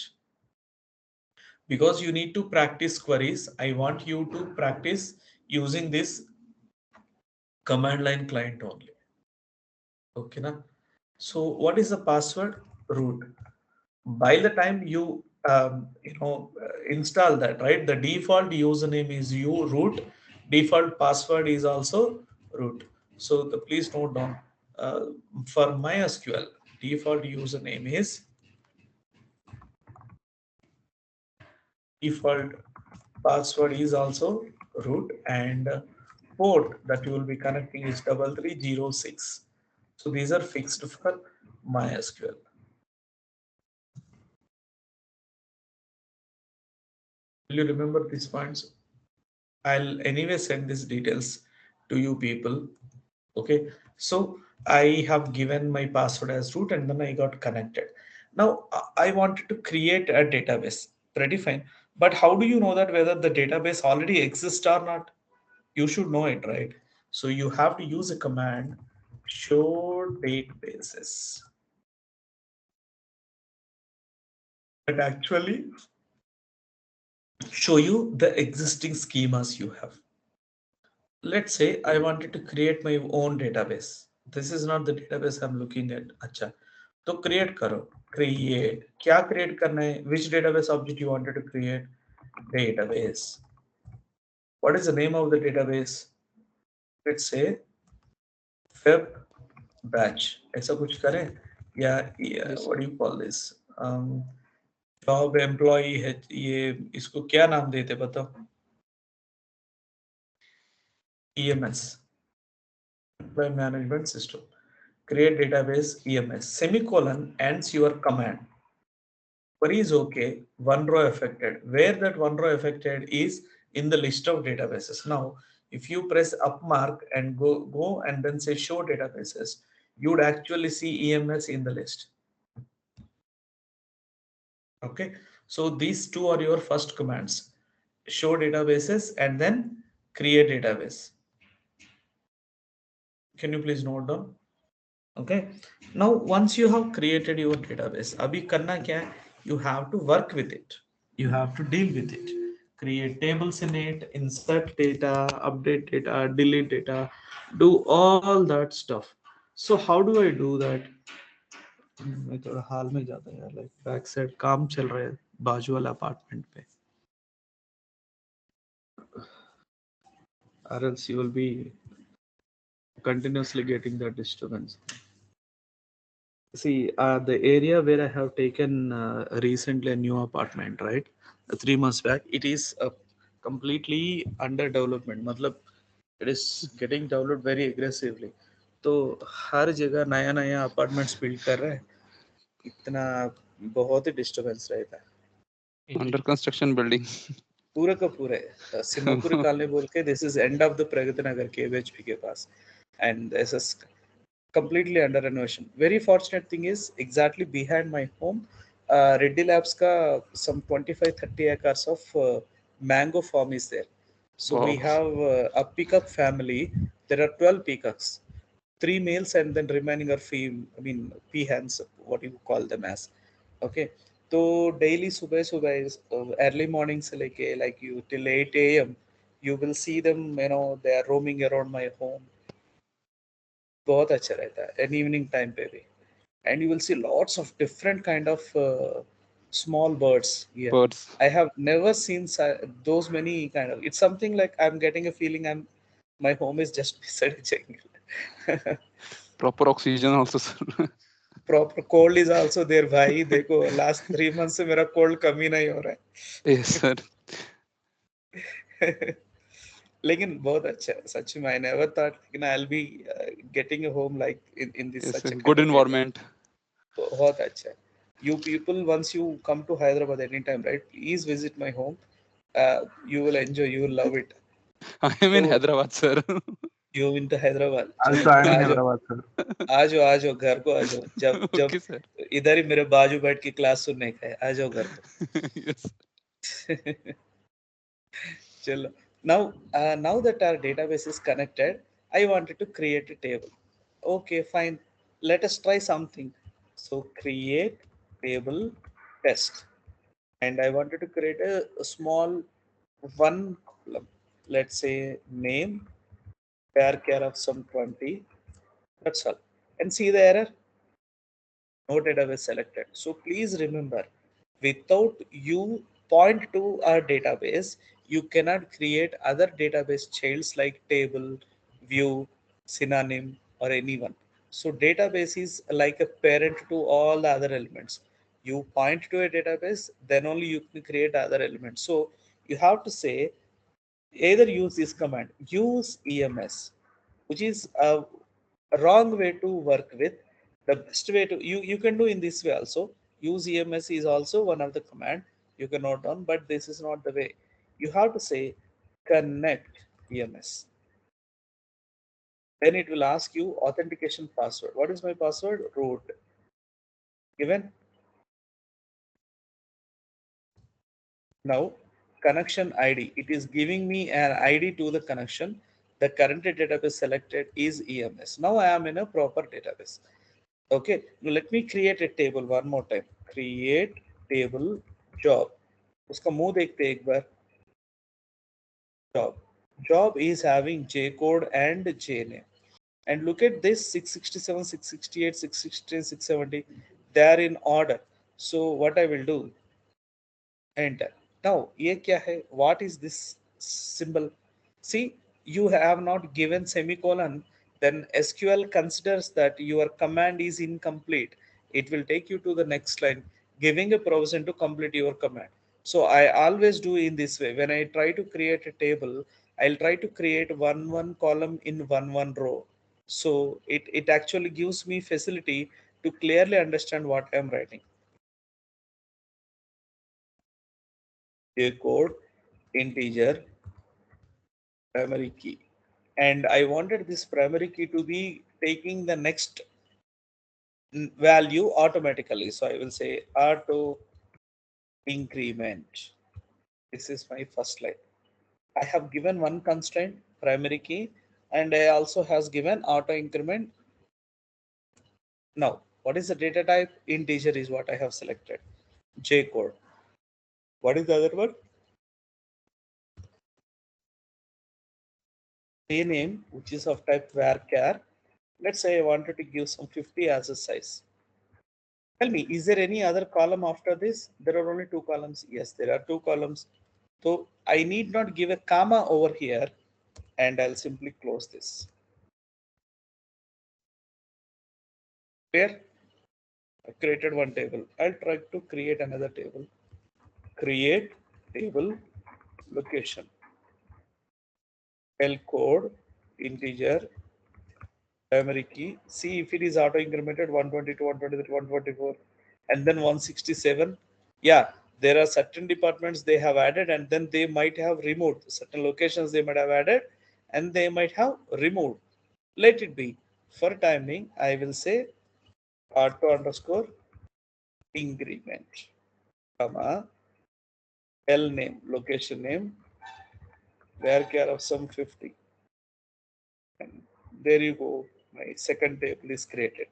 Because you need to practice queries, I want you to practice using this command line client only. Okay, na? So what is the password? Root. By the time you install that, right, the default username is root, default password is also root. So please note down, for MySQL default username is default password is also root, and port that you will be connecting is 3306. So these are fixed for MySQL. Will you remember these points? I'll anyway send these details to you people. Okay, so I have given my password as root and then I got connected. Now I wanted to create a database. Pretty fine. But how do you know that whether the database already exists or not? You should know it, right? So you have to use a command show databases. But actually show you the existing schemas you have. Let's say I wanted to create my own database. This is not the database I'm looking at. अच्छा, तो create करो. Create. क्या create करना है? Which database object you wanted to create? Database. What is the name of the database? Let's say web batch. ऐसा कुछ करें या Yes, what sir. do you call this? Job employee है ये, इसको क्या नाम देते बताओ? EMS. Employee Management System. Create database EMS. Semicolon ends your command. Query is okay. One row affected. Where that one row affected is in the list of databases. Now, if you press up mark and go and then say show databases, you would actually see EMS in the list. Okay. So these two are your first commands. show databases and then create database. Can you please note down? Okay. Now, once you have created your database, abhi karna kya hai? You have to work with it. You have to deal with it. Create tables in it, insert data, update data, delete data, do all that stuff. So how do I do that? मैं थोड़ा हाल में जाता हूँ यार, like back side काम चल रहा है बाजू वाला अपार्टमेंट पे, or else you will be continuously getting that disturbance. See, the area where I have taken recently a new apartment, right? 3 months back, it is completely under development. मतलब it is getting developed very aggressively. तो हर जगह नया नया apartments build कर रहा है, इतना बहुत ही डिस्टरबेंस रहता है. Under construction building. पूरा का पूरा है सिम्हापुरी कॉलोनी बोल के, this is end of the Pragati Nagar KBHP के पास, and this is completely under renovation. Very fortunate thing is exactly behind my home, Reddy Labs ka some 25-30 acres of mango farm is there. So we Wow. have a peacock family. There are 12 peacocks, 3 males and then remaining are peahens, what you call them as. Okay. So daily subah early morning se leke like you till 8 a.m. you will see them, they are roaming around my home. बहुत अच्छा रहता है, and evening time पे भी, and you will see lots of different kind of small birds here. Birds. I have never seen those many kind of, it's something like I'm getting a feeling my home is just beside a jungle. Proper oxygen also, sir. Proper cold is also there भाई, देखो last 3 months से मेरा cold कम ही नहीं हो रहा Yes, sir. है. लेकिन बहुत अच्छा है सच में. I never thought I'll be getting a home like in this Yes, such sir. a kind Good of area. environment. बहुत अच्छा है. You people, once you come to Hyderabad anytime, right? Please visit my home. You will enjoy. You will love it. I am in So- Hyderabad, sir. You into Hyderabad. Also, I am in आ जाओ, Hyderabad, sir. आ जाओ घर को आ जाओ. जब Okay, sir. इधर ही मेरे बाजू बैठ के क्लास सुनने का है, आ जाओ घर को. Yes. चलो. Now that our database is connected, I wanted to create a table. Okay, fine. Let us try something. So create table test. And I wanted to create a small one column. Let's say name, where care of some 20. That's all. And see the error? No database selected. So please remember, without you point to our database, you cannot create other database childs like table, view, synonym, or anyone. So database is like a parent to all the other elements. You point to a database, then only you can create other elements. So you have to say, either use this command, use EMS, which is a wrong way to work with. The best way to, you can do in this way also. Use EMS is also one of the command you can note down, but this is not the way. You have to say connect EMS. Then it will ask you authentication password. What is my password? Root. Given. Now connection ID. It is giving me an ID to the connection. The current database selected is EMS. Now I am in a proper database. Okay, now let me create a table one more time. Create table job. उसका मुंह देखते एक बार. Job. Job is having J code and J name. And look at this 667, 668, 660, 670. They are in order. So what I will do? Enter. Now, ये क्या है? What is this symbol? See, you have not given semicolon. Then SQL considers that your command is incomplete. It will take you to the next line, giving a provision to complete your command. So I always do in this way. When I try to create a table, I'll try to create one column in one row. So it actually gives me facility to clearly understand what I'm writing. A code, integer, primary key. And I wanted this primary key to be taking the next value automatically. So I will say auto increment. This is my first line. I have given one constraint, primary key, and I also has given auto increment. Now, what is the data type? Integer is what I have selected. J code. What is the other one? A name, which is of type varchar. Let's say I wanted to give some 50 as a size. Tell me, is there any other column after this? There are only two columns. Yes, there are two columns. So I need not give a comma over here, and I'll simply close this. Clear? I created one table. I'll try to create another table. Create table location. L code integer primary key. See if it is auto incremented 122, 123, 124, and then 167. Yeah, there are certain departments they have added, and then they might have removed certain locations they might have added, and they might have removed. Let it be. For timing, I will say auto underscore increment, comma, L name, location name, varchar of some 50. And there you go. My second table is created.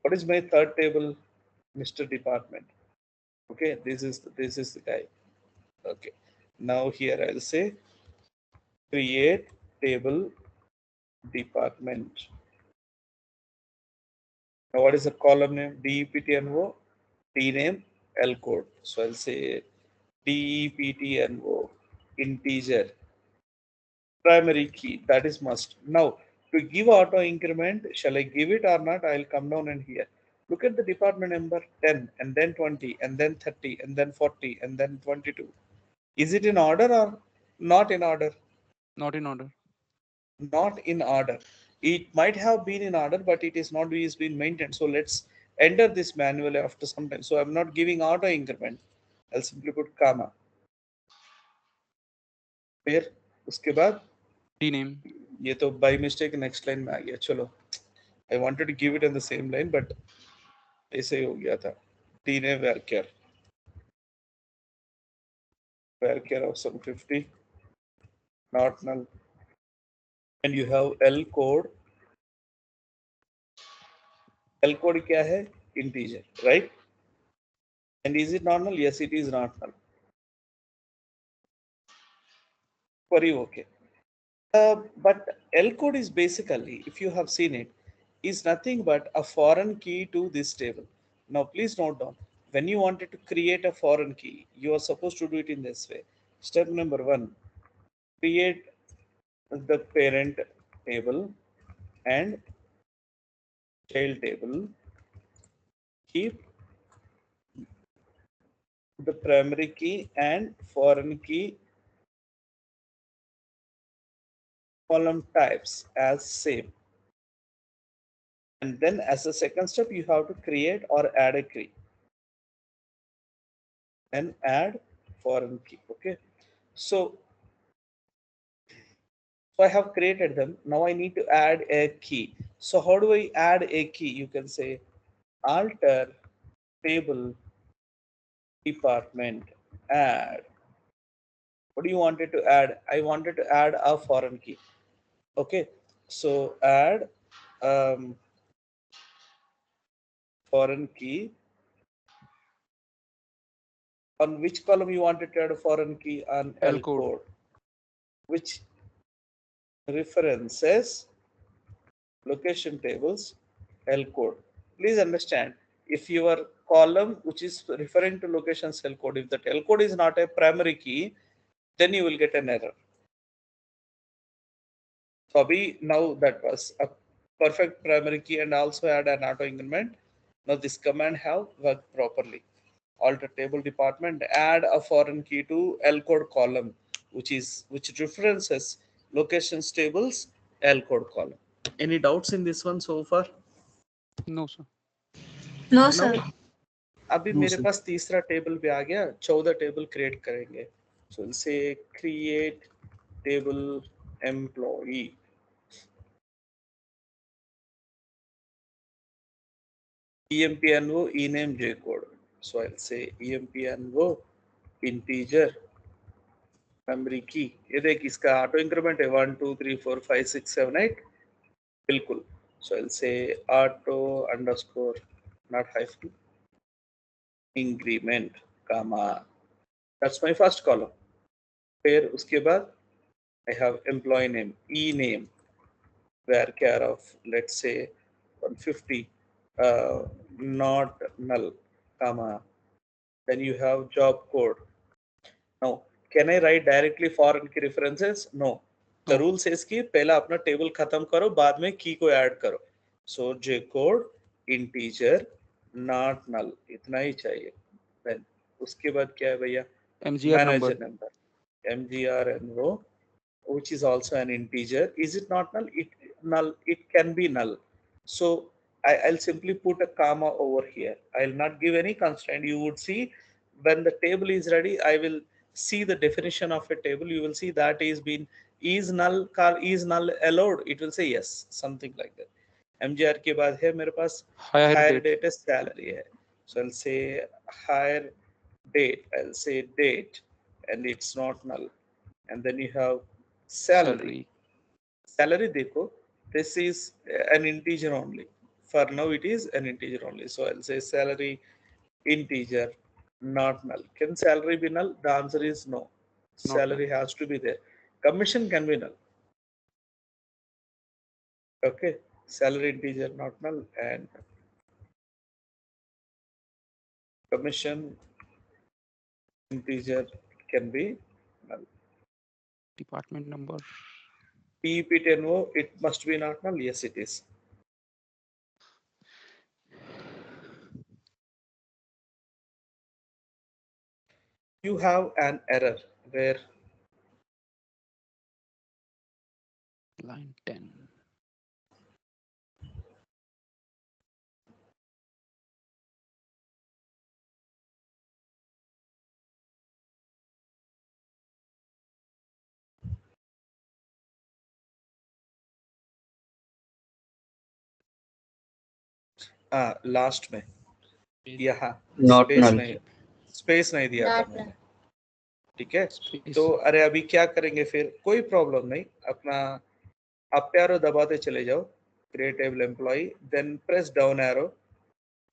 What is my third table? Mr. Department. Okay, this is the guy. Okay. Now here I'll say create table department. Now what is the column name? DEPTNO, T name, L code. So I'll say DEPTNO integer primary key. That is must. Now to give auto increment, shall I give it or not? I'll come down and here. Look at the department number 10 and then 20 and then 30 and then 40 and then 22. Is it in order or not in order? Not in order. Not in order. It might have been in order, but it is not been maintained. So let's enter this manually after some time. So I'm not giving auto increment. I'll simply put comma. फिर उसके बाद D name. ये तो by mistake next line में आ गया. चलो. I wanted to give it in the same line, but ऐसे ही हो गया था. T name varchar. Varchar of some 50. Not null. And you have L code. L code क्या है? Integer, right? And is it not null? Yes, it is not null. For you, okay. But L code is basically, if you have seen it, is nothing but a foreign key to this table. Now, please note down, when you wanted to create a foreign key, you are supposed to do it in this way. Step number 1, create the parent table and child table. Keep the primary key and foreign key column types as same. And then as a second step, you have to create or add a key. And add foreign key. Okay. So I have created them. Now I need to add a key. So how do I add a key? You can say alter table department add. What do you wanted to add? I wanted to add a foreign key. Okay. So add foreign key. On which column you wanted to add a foreign key? On L code. Which references location tables L code. Please understand, if your column which is referring to location cell code, if that L code is not a primary key, then you will get an error. So now that was a perfect primary key and also add an auto increment. Now this command have worked properly. Alter table department, add a foreign key to L code column, which references locations tables L code column. Any doubts in this one so far? No, sir. No, Now, sir. अभी No, मेरे sir. पास तीसरा table भी आ गया. 14 table create करेंगे. So we'll say create table employee. EMPNO ename J code. So I'll say EMPNO integer memory की ये देख इसका ऑटो इंक्रीमेंट है 1 2 3 4 5 6 7 8 बिल्कुल. So I'll say auto underscore not hyphen increment comma. That's my first column. फिर उसके बाद I have employee name, e name, where care of let's say 150, not null, comma. Then you have job code. Now, can I write directly foreign key references? No. The No. rule says कि पहला अपना table खत्म करो बाद में की को add करो. So J code integer not null इतना ही चाहिए. Then उसके बाद क्या है भैया? MGR Manager number. number. MGR and row, which is also an integer. Is it not null? It can be null. So I'll simply put a comma over here. I'll not give any constraint. You would see when the table is ready, I will see the definition of a table. You will see that is null allowed. It will say yes, something like that. MGR के बाद है मेरे पास Hire hire date. date salary है. So I'll say hire date. I'll say date, and it's not null. And then you have salary. Salary देखो, this is an integer only. For now it is an integer only. So I'll say salary integer not null. Can salary be null? The answer is no. Not Salary has to be there. Commission can be null. Okay, salary integer not null, and commission integer can be null. Department number. PEP10O, it must be not null. Yes, it is. You have an error where Line 10. Last में यहाँ Not space null. नहीं space नहीं दिया था Not मैंने. null. ठीक है, Space. तो अरे अभी क्या करेंगे फिर? कोई प्रॉब्लम नहीं, अपना अप एरो दबाते चले जाओ. Create table employee, then press down arrow,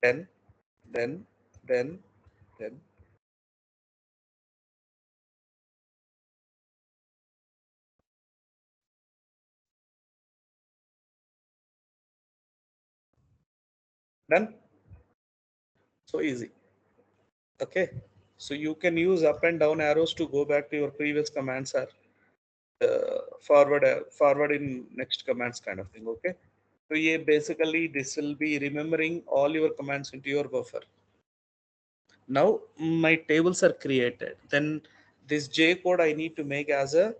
then then then then done. So easy. Okay, so you can use up and down arrows to go back to your previous commands or forward in next commands kind of thing. Okay, so yeah, basically this will be remembering all your commands into your buffer. Now my tables are created. Then this J code I need to make as a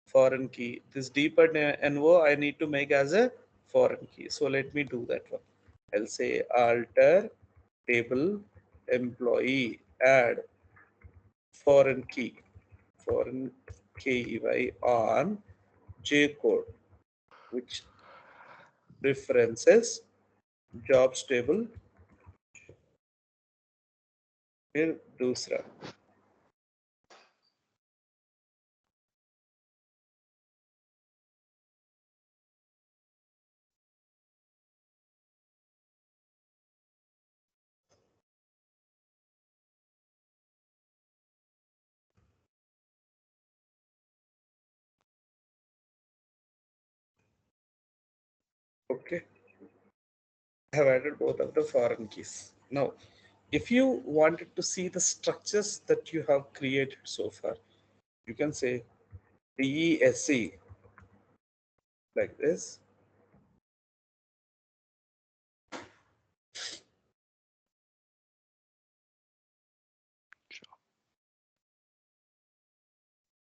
foreign key. This deeper NO I need to make as a foreign key. So let me do that one. I'll say alter table employee add foreign key on J code, which references jobs table. फिर दूसरा okay. I have added both of the foreign keys. Now, if you wanted to see the structures that you have created so far, you can say DESC like this.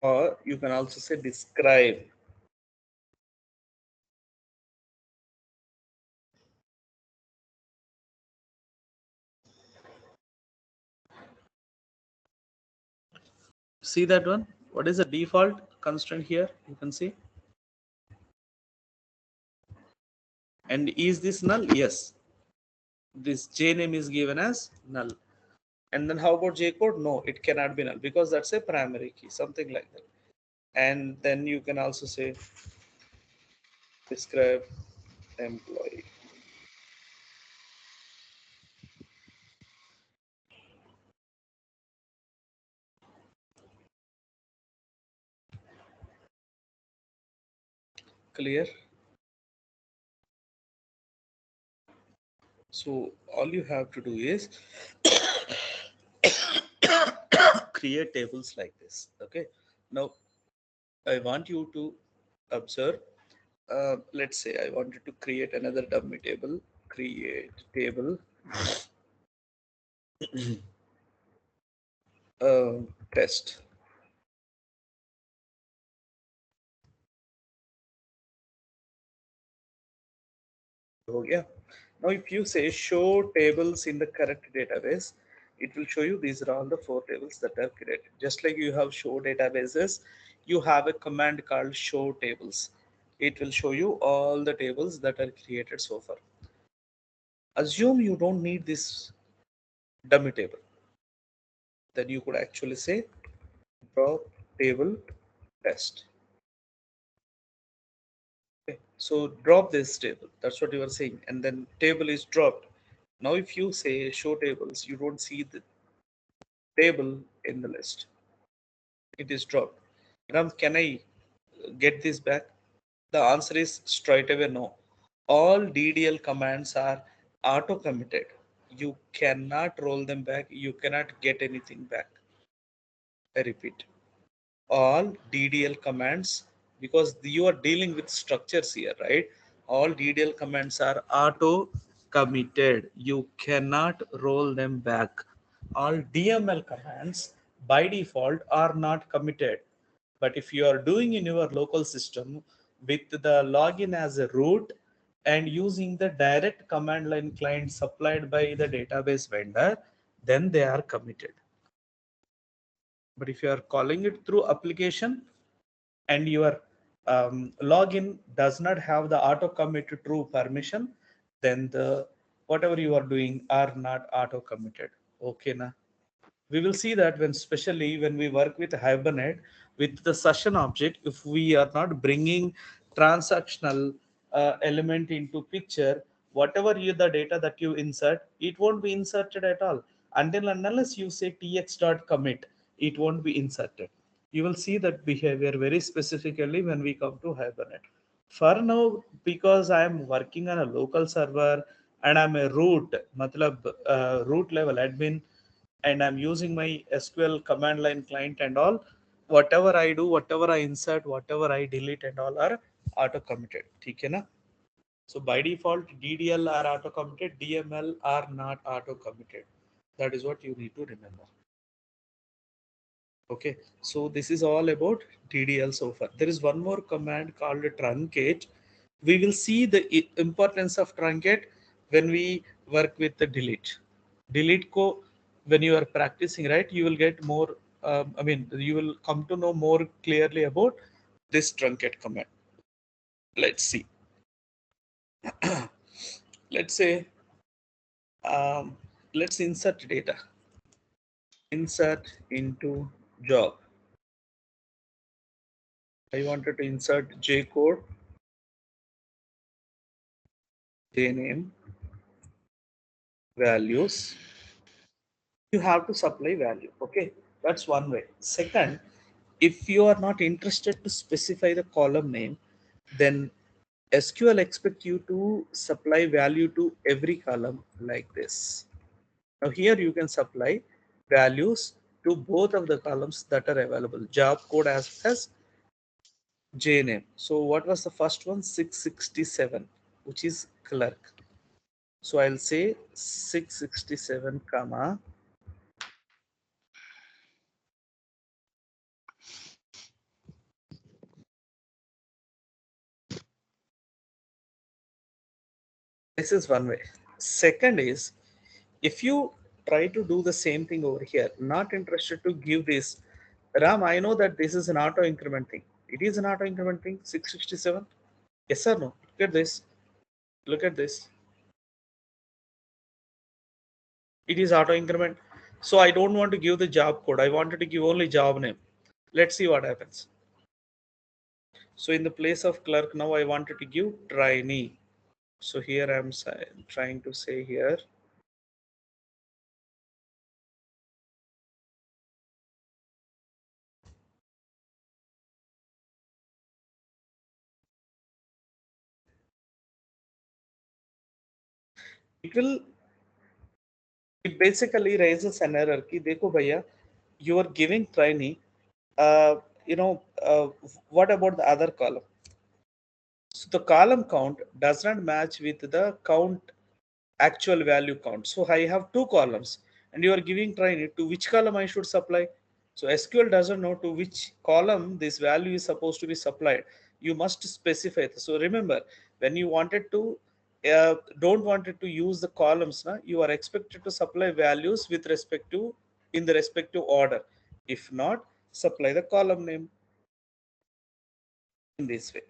Or you can also say describe. See that one? What is the default constraint here? You can see. And is this null? Yes. This J name is given as null. And then how about J code? No, it cannot be null because that's a primary key, something like that. And then you can also say describe employee. Clear? So all you have to do is create tables like this. Okay. Now I want you to observe. Let's say I wanted to create another dummy table. Create table. Test. हो गया. Now, if you say show tables in the correct database, it will show you these are all the 4 tables that are created. Just like you have show databases, you have a command called show tables. It will show you all the tables that are created so far. Assume you don't need this dummy table. Then you could actually say drop table test. Okay. So drop this table. That's what you are saying. And then table is dropped. Now, if you say show tables, you don't see the table in the list. It is dropped. Ram, can I get this back? The answer is straight away no. All DDL commands are auto committed. You cannot roll them back. You cannot get anything back. I repeat, all DDL commands, because you are dealing with structures here, right? All DDL commands are auto committed. You cannot roll them back. All DML commands by default are not committed. But if you are doing in your local system with the login as a root and using the direct command line client supplied by the database vendor, then they are committed. But if you are calling it through application and your login does not have the auto commit to true permission, then the whatever you are doing are not auto committed. Okay, na? We will see that when, especially when we work with Hibernate with the session object, if we are not bringing transactional element into picture, whatever you the data that you insert, it won't be inserted at all until and unless you say tx.commit, it won't be inserted. You will see that behavior very specifically when we come to Hibernate. For now, because I am working on a local server and I'm a root, matlab, root level admin, and I'm using my SQL command line client and all, whatever I do, whatever I insert, whatever I delete and all are auto committed. ठीक है ना? So by default, DDL are auto committed, DML are not auto committed. That is what you need to remember. Okay, so this is all about DDL so far. There is one more command called truncate. We will see the importance of truncate when we work with the delete. Delete ko, when you are practicing, right, you will get more, you will come to know more clearly about this truncate command. Let's see. Let's say, let's insert data. Insert into job. I wanted to insert J code, J name, values. You have to supply value. Okay, that's one way. Second, if you are not interested to specify the column name, then SQL expect you to supply value to every column like this. Now here you can supply values to both of the columns that are available, job code as well as JName. So what was the first one? 667, which is clerk. So I'll say 667 comma this is one way. Second is, if you try to do the same thing over here, not interested to give this, Ram, I know that this is an auto increment thing. It is an auto increment thing, 667. Yes or no? Look at this. Look at this. It is auto increment. So I don't want to give the job code. I wanted to give only job name. Let's see what happens. So in the place of clerk, now I wanted to give trainee. So here I'm trying to say here. It basically raises an error. Ki dekho bhaiya, you are giving trainee, uh, you know, what about the other column? So the column count does not match with the count actual value count. So I have two columns and you are giving trainee to which column I should supply. So SQL doesn't know to which column this value is supposed to be supplied. You must specify it. So remember, when you wanted to don't wanted to use the columns, na, you are expected to supply values with respect to in the respective order. If not, supply the column name in this way.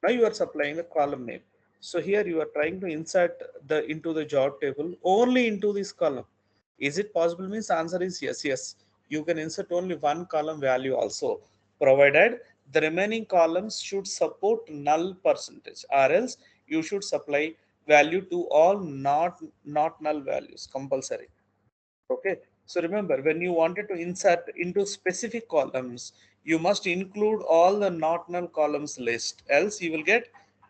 Now you are supplying the column name. So here you are trying to insert the into the job table only into this column. Is it possible? Means answer is yes. Yes, you can insert only one column value also, provided the remaining columns should support null percentage, or else you should supply value to all not null values compulsory. Okay, so remember, when you wanted to insert into specific columns, you must include all the not null columns list, else you will get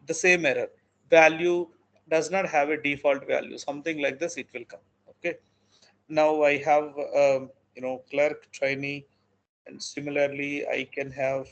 the same error. Value does not have a default value, something like this it will come. Okay, now I have clerk, trainee, and similarly I can have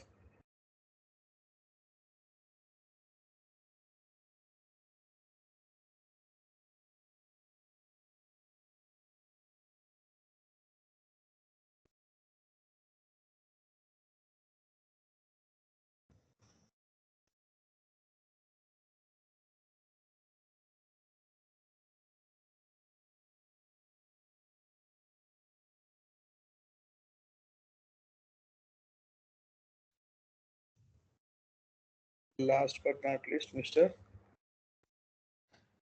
last but not least Mr.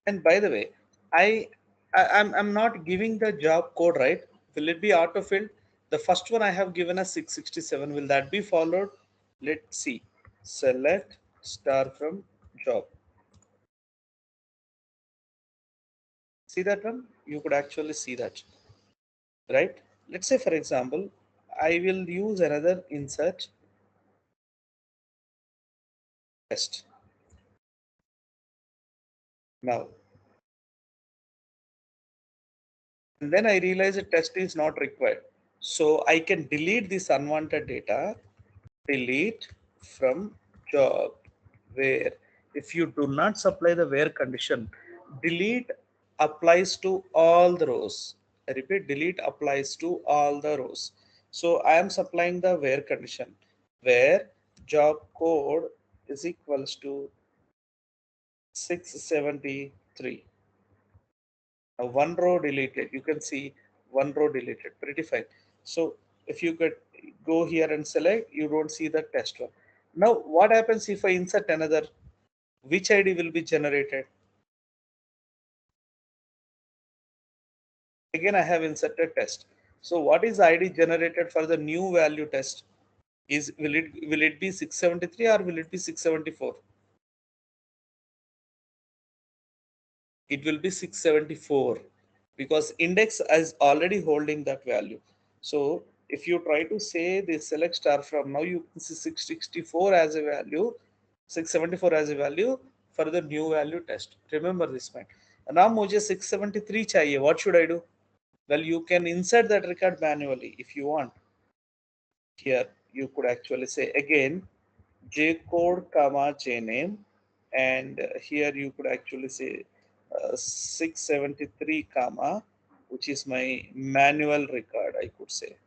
And by the way, I'm not giving the job code, right? Will it be autofilled? The first one I have given a 667. Will that be followed? Let's see. Select star from job. See that one? You could actually see that, right? Let's say, for example, I will use another insert test. Now, and then I realize a test is not required. So I can delete this unwanted data, delete from job, where if you do not supply the where condition, delete applies to all the rows. I repeat, delete applies to all the rows. So I am supplying the where condition, where job code is equals to 673. Now one row deleted, you can see one row deleted, pretty fine. So if you could go here and select, you don't see the test one. Now what happens if I insert another? Which ID will be generated? Again, I have inserted test. So what is ID generated for the new value test? Will it be 673 or will it be 674? It will be 674 because index is already holding that value. So if you try to say the select star from, now you can see 664 as a value, 674 as a value for the new value test. Remember this point. Now मुझे 673 चाहिए. What should I do? Well, you can insert that record manually if you want. Here you could actually say again jcode comma jname, and here you could actually say 673 comma, which is my manual record, I could say.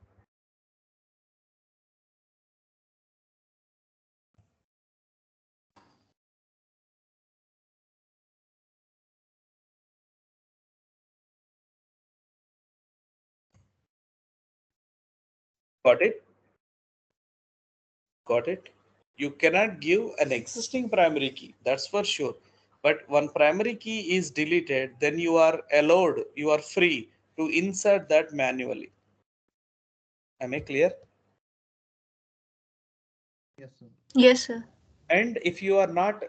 Got it? Got it? You cannot give an existing primary key, that's for sure. But when primary key is deleted, then you are allowed, you are free to insert that manually. Am I clear? Yes, sir. Yes, sir. And if you are not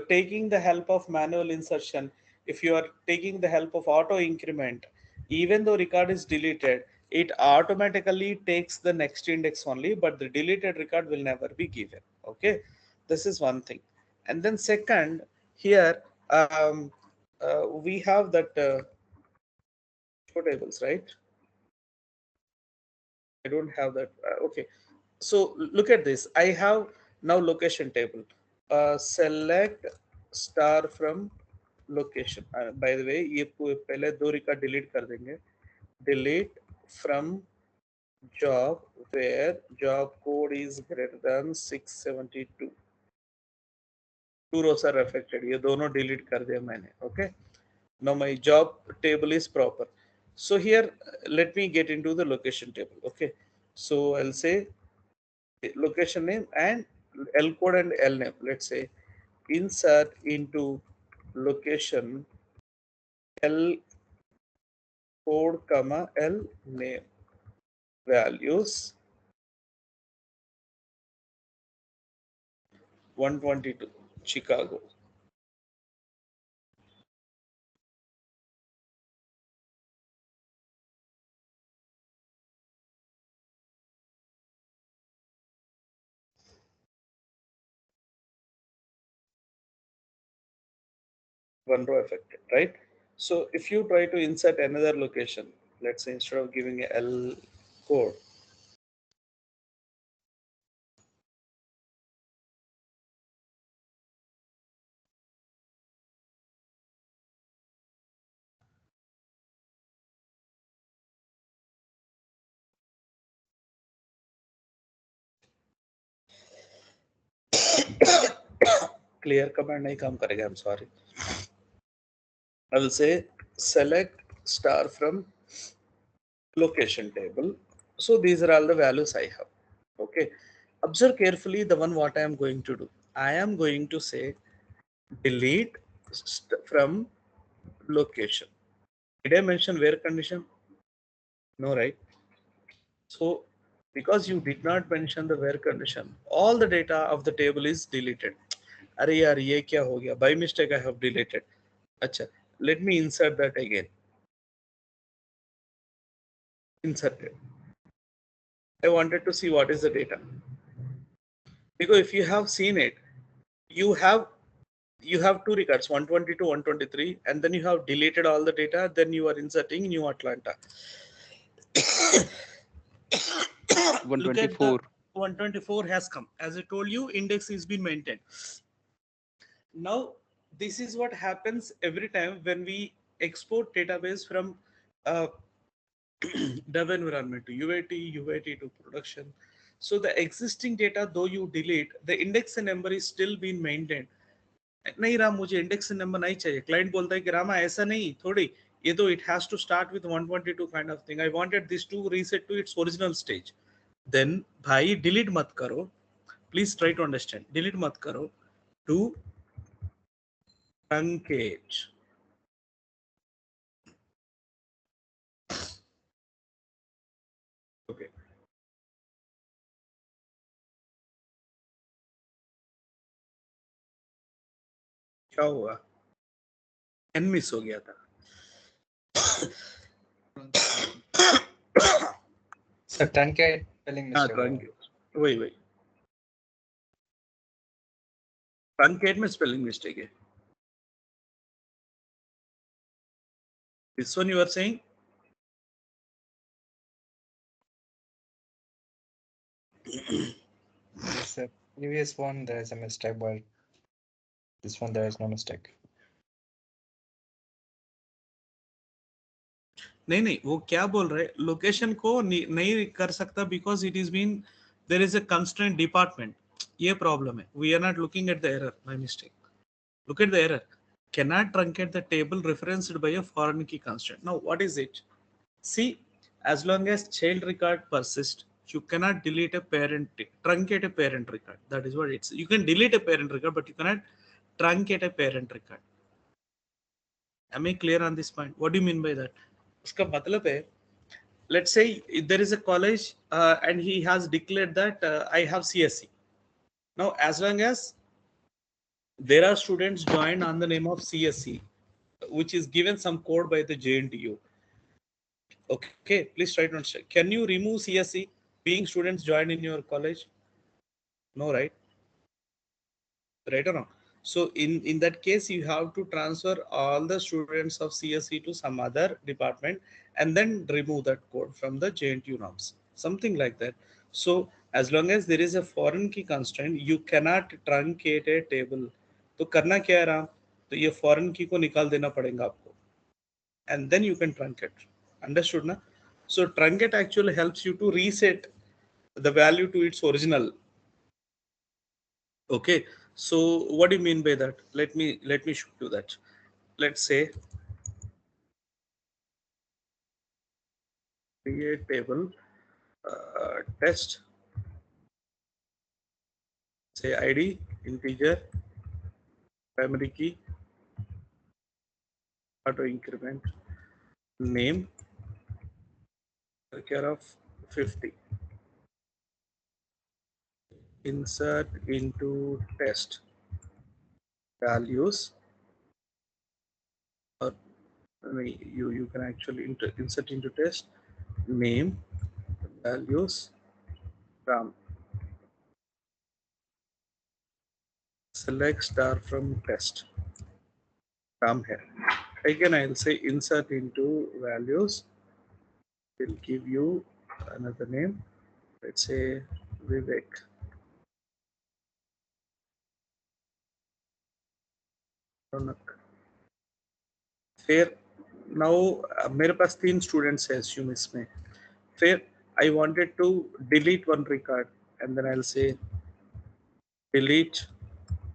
taking the help of manual insertion, if you are taking the help of auto increment, even though record is deleted, it automatically takes the next index only, but the deleted record will never be given. Okay, this is one thing. And then second, here we have that show tables, right? I don't have that. Okay, so look at this. I have now location table. Select star from location. By the way, ये पहले दो record delete कर देंगे. Delete from job where job code is greater than 672. Two rows are affected. ये दोनों delete कर दिया मैंने. Okay. Now my job table is proper. So here let me get into the location table. Okay. So I'll say location name and L code and L name. Let's say insert into location L code comma L name values 122 Chicago. One row affected, right? So if you try to insert another location, let's say instead of giving a L code, clear command nahi काम करेगा, I'm sorry. I will say select star from location table. So these are all the values I have. Okay. Observe carefully the one what I am going to do. I am going to say delete from location. Did I mention where condition? No, right? So because you did not mention the where condition, all the data of the table is deleted. अरे यार ये क्या हो गया? By mistake I have deleted. अच्छा, let me insert that again. Inserted. I wanted to see what is the data. Because if you have seen it, you have two records, 122, 123, and then you have deleted all the data, then you are inserting New Atlanta. Look at 124. 124 has come. As I told you, index is been maintained. Now, this is what happens every time when we export database from dev environment to UAT to production. So the existing data, though you delete, the index and number is still being maintained. नहीं राम मुझे index number नहीं चाहिए. Client बोलता है कि रामा ऐसा नहीं, थोड़ी ये तो it has to start with 122 kind of thing. I wanted this to reset to its original stage. Then भाई delete मत करो. Please try to understand. Delete मत करो. To truncate. Okay. क्या हुआ? N मिस हो गया था. Sir, truncate spelling हाँ mistake. truncate. वही. Truncate में spelling mistake है. This one you are saying? Yes, sir. Previous one there is a mistake, but this one there is no mistake. नहीं वो क्या बोल रहे, लोकेशन को नहीं कर सकता because it is been there is a constraint department. ये प्रॉब्लम है. We are not looking at the error, my mistake. Look at the error. Cannot truncate the table referenced by a foreign key constraint. Now what is it? See, as long as child record persists, you cannot delete a parent, truncate a parent record. That is what it's. You can delete a parent record, but you cannot truncate a parent record. Am I clear on this point? What do you mean by that? उसका मतलब है, let's say there is a college and he has declared that I have CSE. Now, as long as there are students joined on the name of CSE, which is given some code by the JNTU. Okay, please try to understand. Can you remove CSE being students joined in your college? No, right? Right or no? So in that case, you have to transfer all the students of CSE to some other department and then remove that code from the JNTU norms, something like that. So as long as there is a foreign key constraint, you cannot truncate a table. तो करना क्या है राम? तो ये foreign key को निकाल देना पड़ेगा आपको, and then you can truncate. Understood na? So truncate actually helps you to reset the value to its original. Okay, so what do you mean by that? Let me show you that. Let's say create table test, say ID integer, primary key, auto increment, name, take care of 50, insert into test values, or you can actually insert into test name, values, RAM, select star from test, RAM here. Again, I'll say insert into values, will give you another name, let's say Vivek. फिर now मेरे पास 3 students है assume इसमें. फिर I wanted to delete one record and then I'll say delete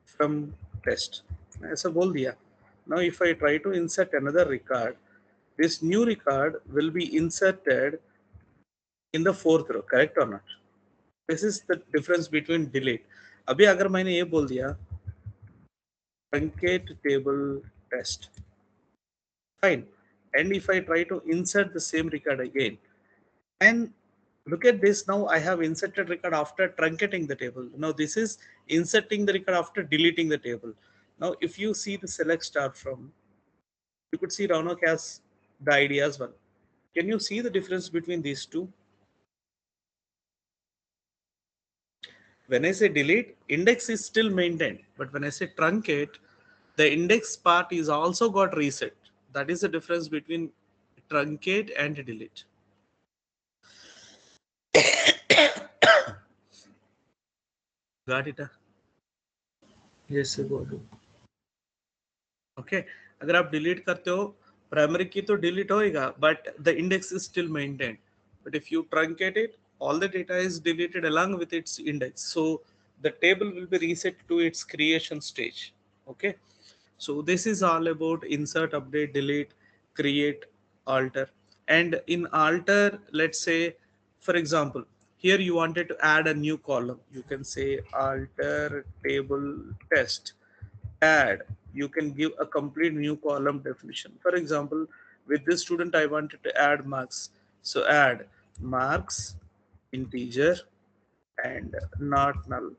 from test. ऐसा बोल दिया. Now if I try to insert another record, this new record will be inserted in the 4th row, correct or not? This is the difference between delete. अभी अगर मैंने ये बोल दिया truncate table test, fine, and if I try to insert the same record again, and look at this, now I have inserted record after truncating the table. Now this is inserting the record after deleting the table. Now if you see the select star from, you could see Raunaq has the ID as well. Can you see the difference between these two? When I say delete, index is still maintained, but when I say truncate, the index part is also got reset. That is the difference between truncate and delete. Got it? Yes, sir, got it. Okay, अगर आप delete करते हो, primary key तो delete होएगा, but the index is still maintained. But if you truncate it, all the data is deleted along with its index. So the table will be reset to its creation stage. Okay, so this is all about insert, update, delete, create, alter. And in alter, let's say, for example, here you wanted to add a new column. You can say alter table test, add. You can give a complete new column definition. For example, with this student, I wanted to add marks. So add marks, integer, and not null.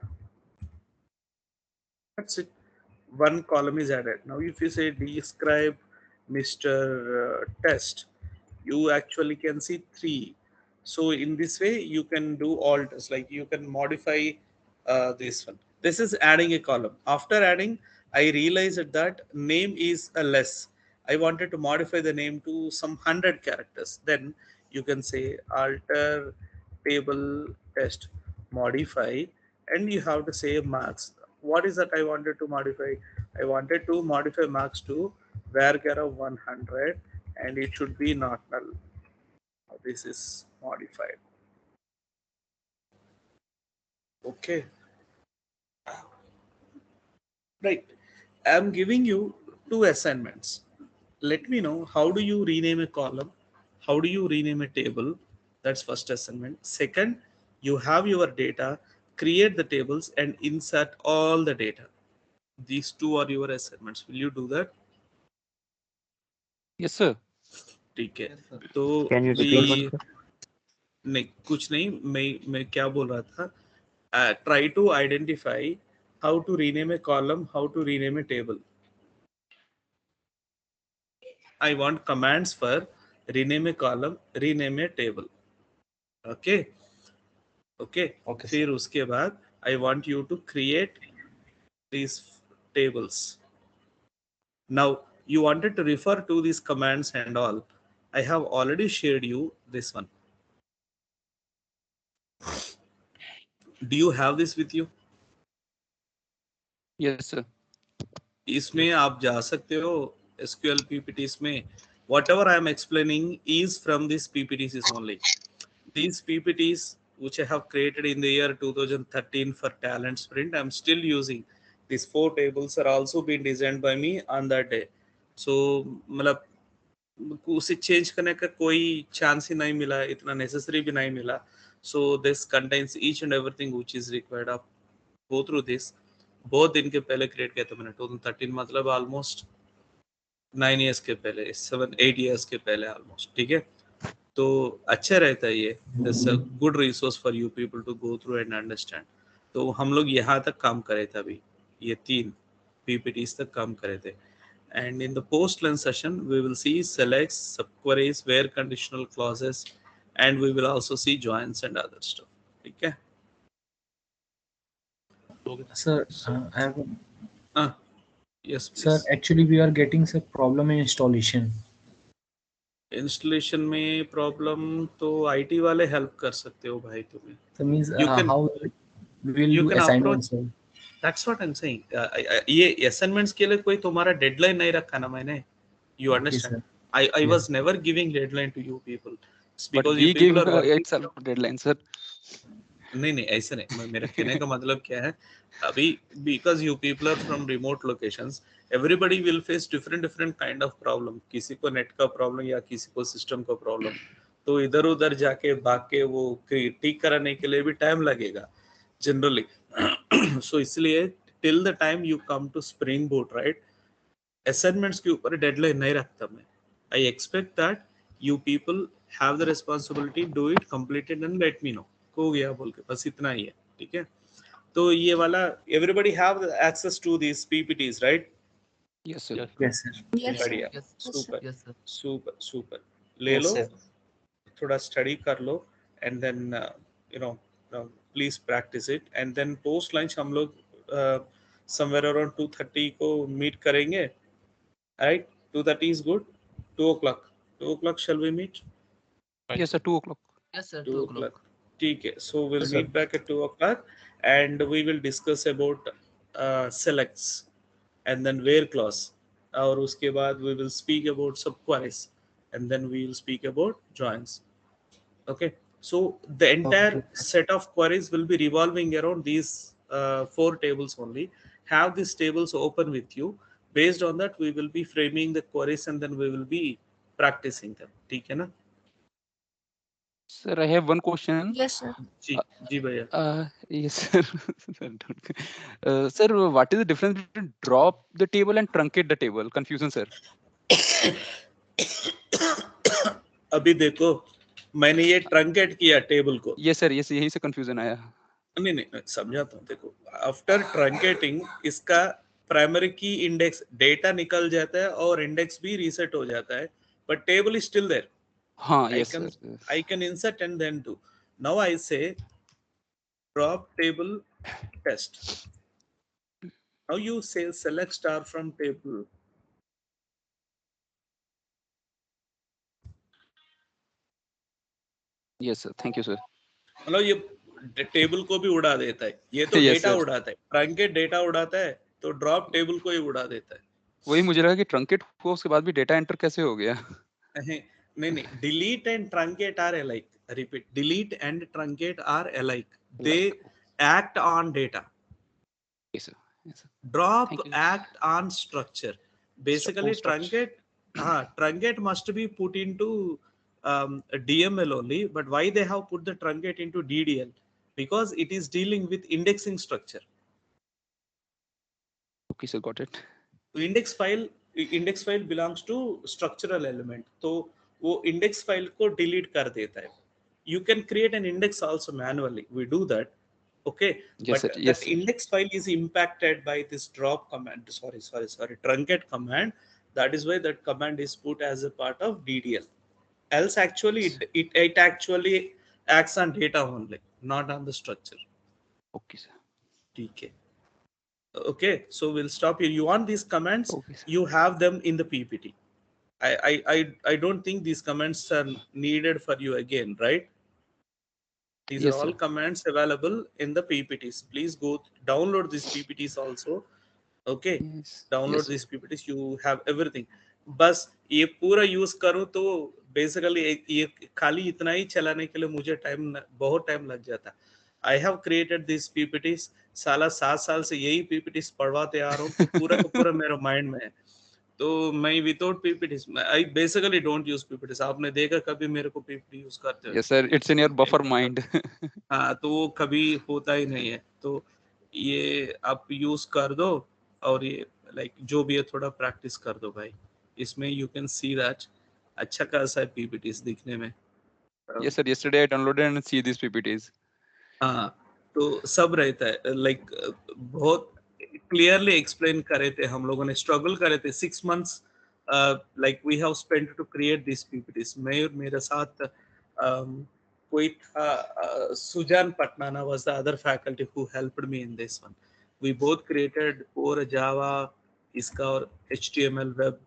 That's it. One column is added. Now, if you say describe Mr. Test, you actually can see 3. So in this way, you can do alters, like you can modify this one. This is adding a column. After adding, I realized that name is a less. I wanted to modify the name to some 100 characters. Then you can say alter table test modify, and you have to say marks. What is that I wanted to modify? I wanted to modify marks to varchar of 100, and it should be not null. This is modified. Okay. Right. I'm giving you 2 assignments. Let me know, how do you rename a column? How do you rename a table? That's first assignment. Second, you have your data, create the tables and insert all the data. These 2 are your assignments. Will you do that? Yes, sir. ठीक है. तो Can you repeat one, sir? नहीं, कुछ नहीं, मैं क्या बोल रहा था, try to identify how to rename a column, how to rename a table. I want commands for rename a column, rename a table. Okay. Okay. Okay, sir. फिर उसके बाद I want you to create these tables. Now you wanted to refer to these commands and all. I have already shared you this one. Do you have this with you? Yes, sir. इसमें आप जा सकते हो SQL PPTs में. Whatever I am explaining is from these PPTs only. These PPTs which I have created in the year 2013 for Talent Sprint, I'm still using. These 4 tables are also being designed by me on that day. So मतलब उसे change करने का कोई chance ही नहीं मिला, इतना necessary भी नहीं मिला. So this contains each and everything which is required. आप go through this. बहुत दिन के पहले क्रिएट किया था मैंने. 2013 मतलब ऑलमोस्ट 9 years के पहले, 7-8 years के पहले ऑलमोस्ट. ठीक है, तो अच्छा रहता है ये. This a good resource for you people to go through and understand. तो हम लोग यहाँ तक काम करे थे अभी, ये 3 PPTs तक काम करे थे. And in the post lunch session, we will see selects, subqueries, where conditional clauses, and we will also see joins and other stuff. Okay. Sir, I have Yes, please. sir, actually we are getting some problem in installation. Installation में problem तो IT वाले help कर सकते हो भाई तुम्हें. So means You can- how we will you do can assignments. approach- That's what I'm saying. ये assignments के लिए कोई तुम्हारा deadline नहीं रखा ना मैंने. You understand? I Yeah. was never giving deadline to you people. It's But because we you give people are working. itself deadline, sir. नहीं ऐसे नहीं. मेरा कहने का मतलब क्या है, अभी because you people are from remote locations, everybody will face different kind of problem. किसी को नेट का प्रॉब्लम या किसी को सिस्टम का प्रॉब्लम, तो इधर उधर जाके भाग के वो ठीक कराने के लिए भी टाइम लगेगा जनरली. सो इसलिए till the time you come to spring boot, right, assignments के ऊपर डेडलाइन नहीं रखता मैं. I expect that you people have the responsibility, do it, complete it and let me know. हो गया बोल के, बस इतना ही है. ठीक है, तो ये वाला everybody have access to this PPTs, right? Yes, sir. Yes, sir. Yes, sir. बढ़िया, Yes, super yes, sir. Super super. ले Yes, लो, sir. थोड़ा स्टडी कर लो, and then you know please practice it. And then post lunch हम लोग somewhere around 2:30 को meet करेंगे, right? 2:30 is good. 2 o'clock. 2 o'clock shall we meet? Yes, sir. 2 o'clock. Yes, sir. 2 o'clock. ठीक है, so we'll Yes, sir. meet back at 2 o'clock and we will discuss about selects and then where clause. और उसके बाद we will speak about subqueries and then we will speak about joins. Okay, so the entire Okay. set of queries will be revolving around these 4 tables only. Have these tables open with you. Based on that, we will be framing the queries and then we will be practicing them. ठीक है ना? Sir, I have one question. Yes, sir. जी भैया. Yes, sir. Sir, sir, what is the difference between drop the table and truncate the table? Confusion, sir. अभी देखो, मैंने ये truncate किया table को. Yes, sir. Yes, यही से confusion आया. नहीं समझाता हूँ. देखो, आफ्टर ट्रंकेटिंग इसका प्राइमरी की इंडेक्स डेटा निकल जाता है और इंडेक्स भी रीसेट हो जाता है, but table is still there. हाँ, I yes, can sir. Yes. I can insert and then do. Now I say drop table test. Now you say select star from table. Yes, sir. Thank you, sir. मतलब ये table को भी उड़ा देता है. ये तो Yes, डेटा sir. उड़ाता है. ट्रंकेट डेटा उड़ाता है, तो ड्रॉप टेबल को ही उड़ा देता है. वही मुझे लगा कि truncate हुआ उसके बाद भी डेटा एंटर कैसे हो गया. नहीं, delete and truncate are alike. Repeat, delete and truncate are alike. They act on data. Yes, sir. Yes, sir. Drop Thank you. act on structure. Basically, Structure. truncate must be put into DML only. But why they have put the truncate into DDL? Because it is dealing with indexing structure. Okay, sir. Got it. Index file belongs to structural element, तो वो index file को delete कर देता है. You can create an index also manually. We do that. Okay, Yes, but sir. Yes, that sir. index file is impacted by this drop command. Sorry, truncate command. That is why that command is put as a part of DDL. Else, actually, it actually acts on data only, not on the structure. Okay, sir. TK. Okay, so we'll stop here. You want these commands? Okay, sir. You have them in the PPT. I don't think these comments are needed for you again, right? These Yes, are all sir. commands available in the PPTs. Please go download these PPTs also. Okay, Yes. download Yes, sir. these PPTs. You have everything. बस ये पूरा use करूं तो basically ये खाली इतना ही चलाने के लिए मुझे बहुत टाइम लग जाता. I have created this PPTs. साला 7 साल से यही पीपीटीज पढ़वाते आ रहा हूँ, तो पूरा का पूरा मेरे माइंड में है. तो मैं without PPTs I basically don't use PPTs. आपने देखा कभी मेरे को पीपीटी यूज करते हुए? Yes, sir. It's in your buffer mind. हाँ, तो वो कभी होता ही नहीं है. तो ये आप यूज कर दो और ये लाइक जो भी है थोड़ा प्रैक्टिस कर दो भाई. इसमें यू कैन सी दैट अच्छा खासा है पीपीटीज दिखने में. Yes, sir. Yesterday I downloaded and see these PPTs. हाँ, तो सब रहता है लाइक बहुत क्लियरली एक्सप्लेन करे थे हम लोगों ने. स्ट्रगल करे थे 6 months. Like we have spent to create this PPTs. मैं और मेरे साथ कोई था, Sujan पटनाना was the other faculty who helped me in this one. We both created core Java इसका और HTML web.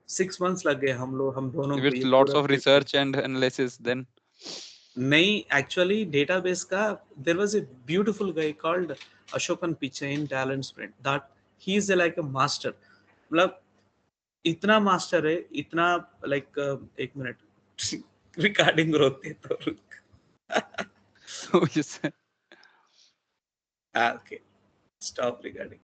6 months लग गए हम दोनों को With ये lots पूरा of research and analysis then. नहीं, एक्चुअली डेटाबेस का there was a beautiful guy called Ashokan पिचे in talent sprint. That he is like a master. मतलब इतना मास्टर है, इतना लाइक एक मिनट रिकॉर्डिंग रोकते तो रुक. Oh, yes, sir. Okay, stop recording.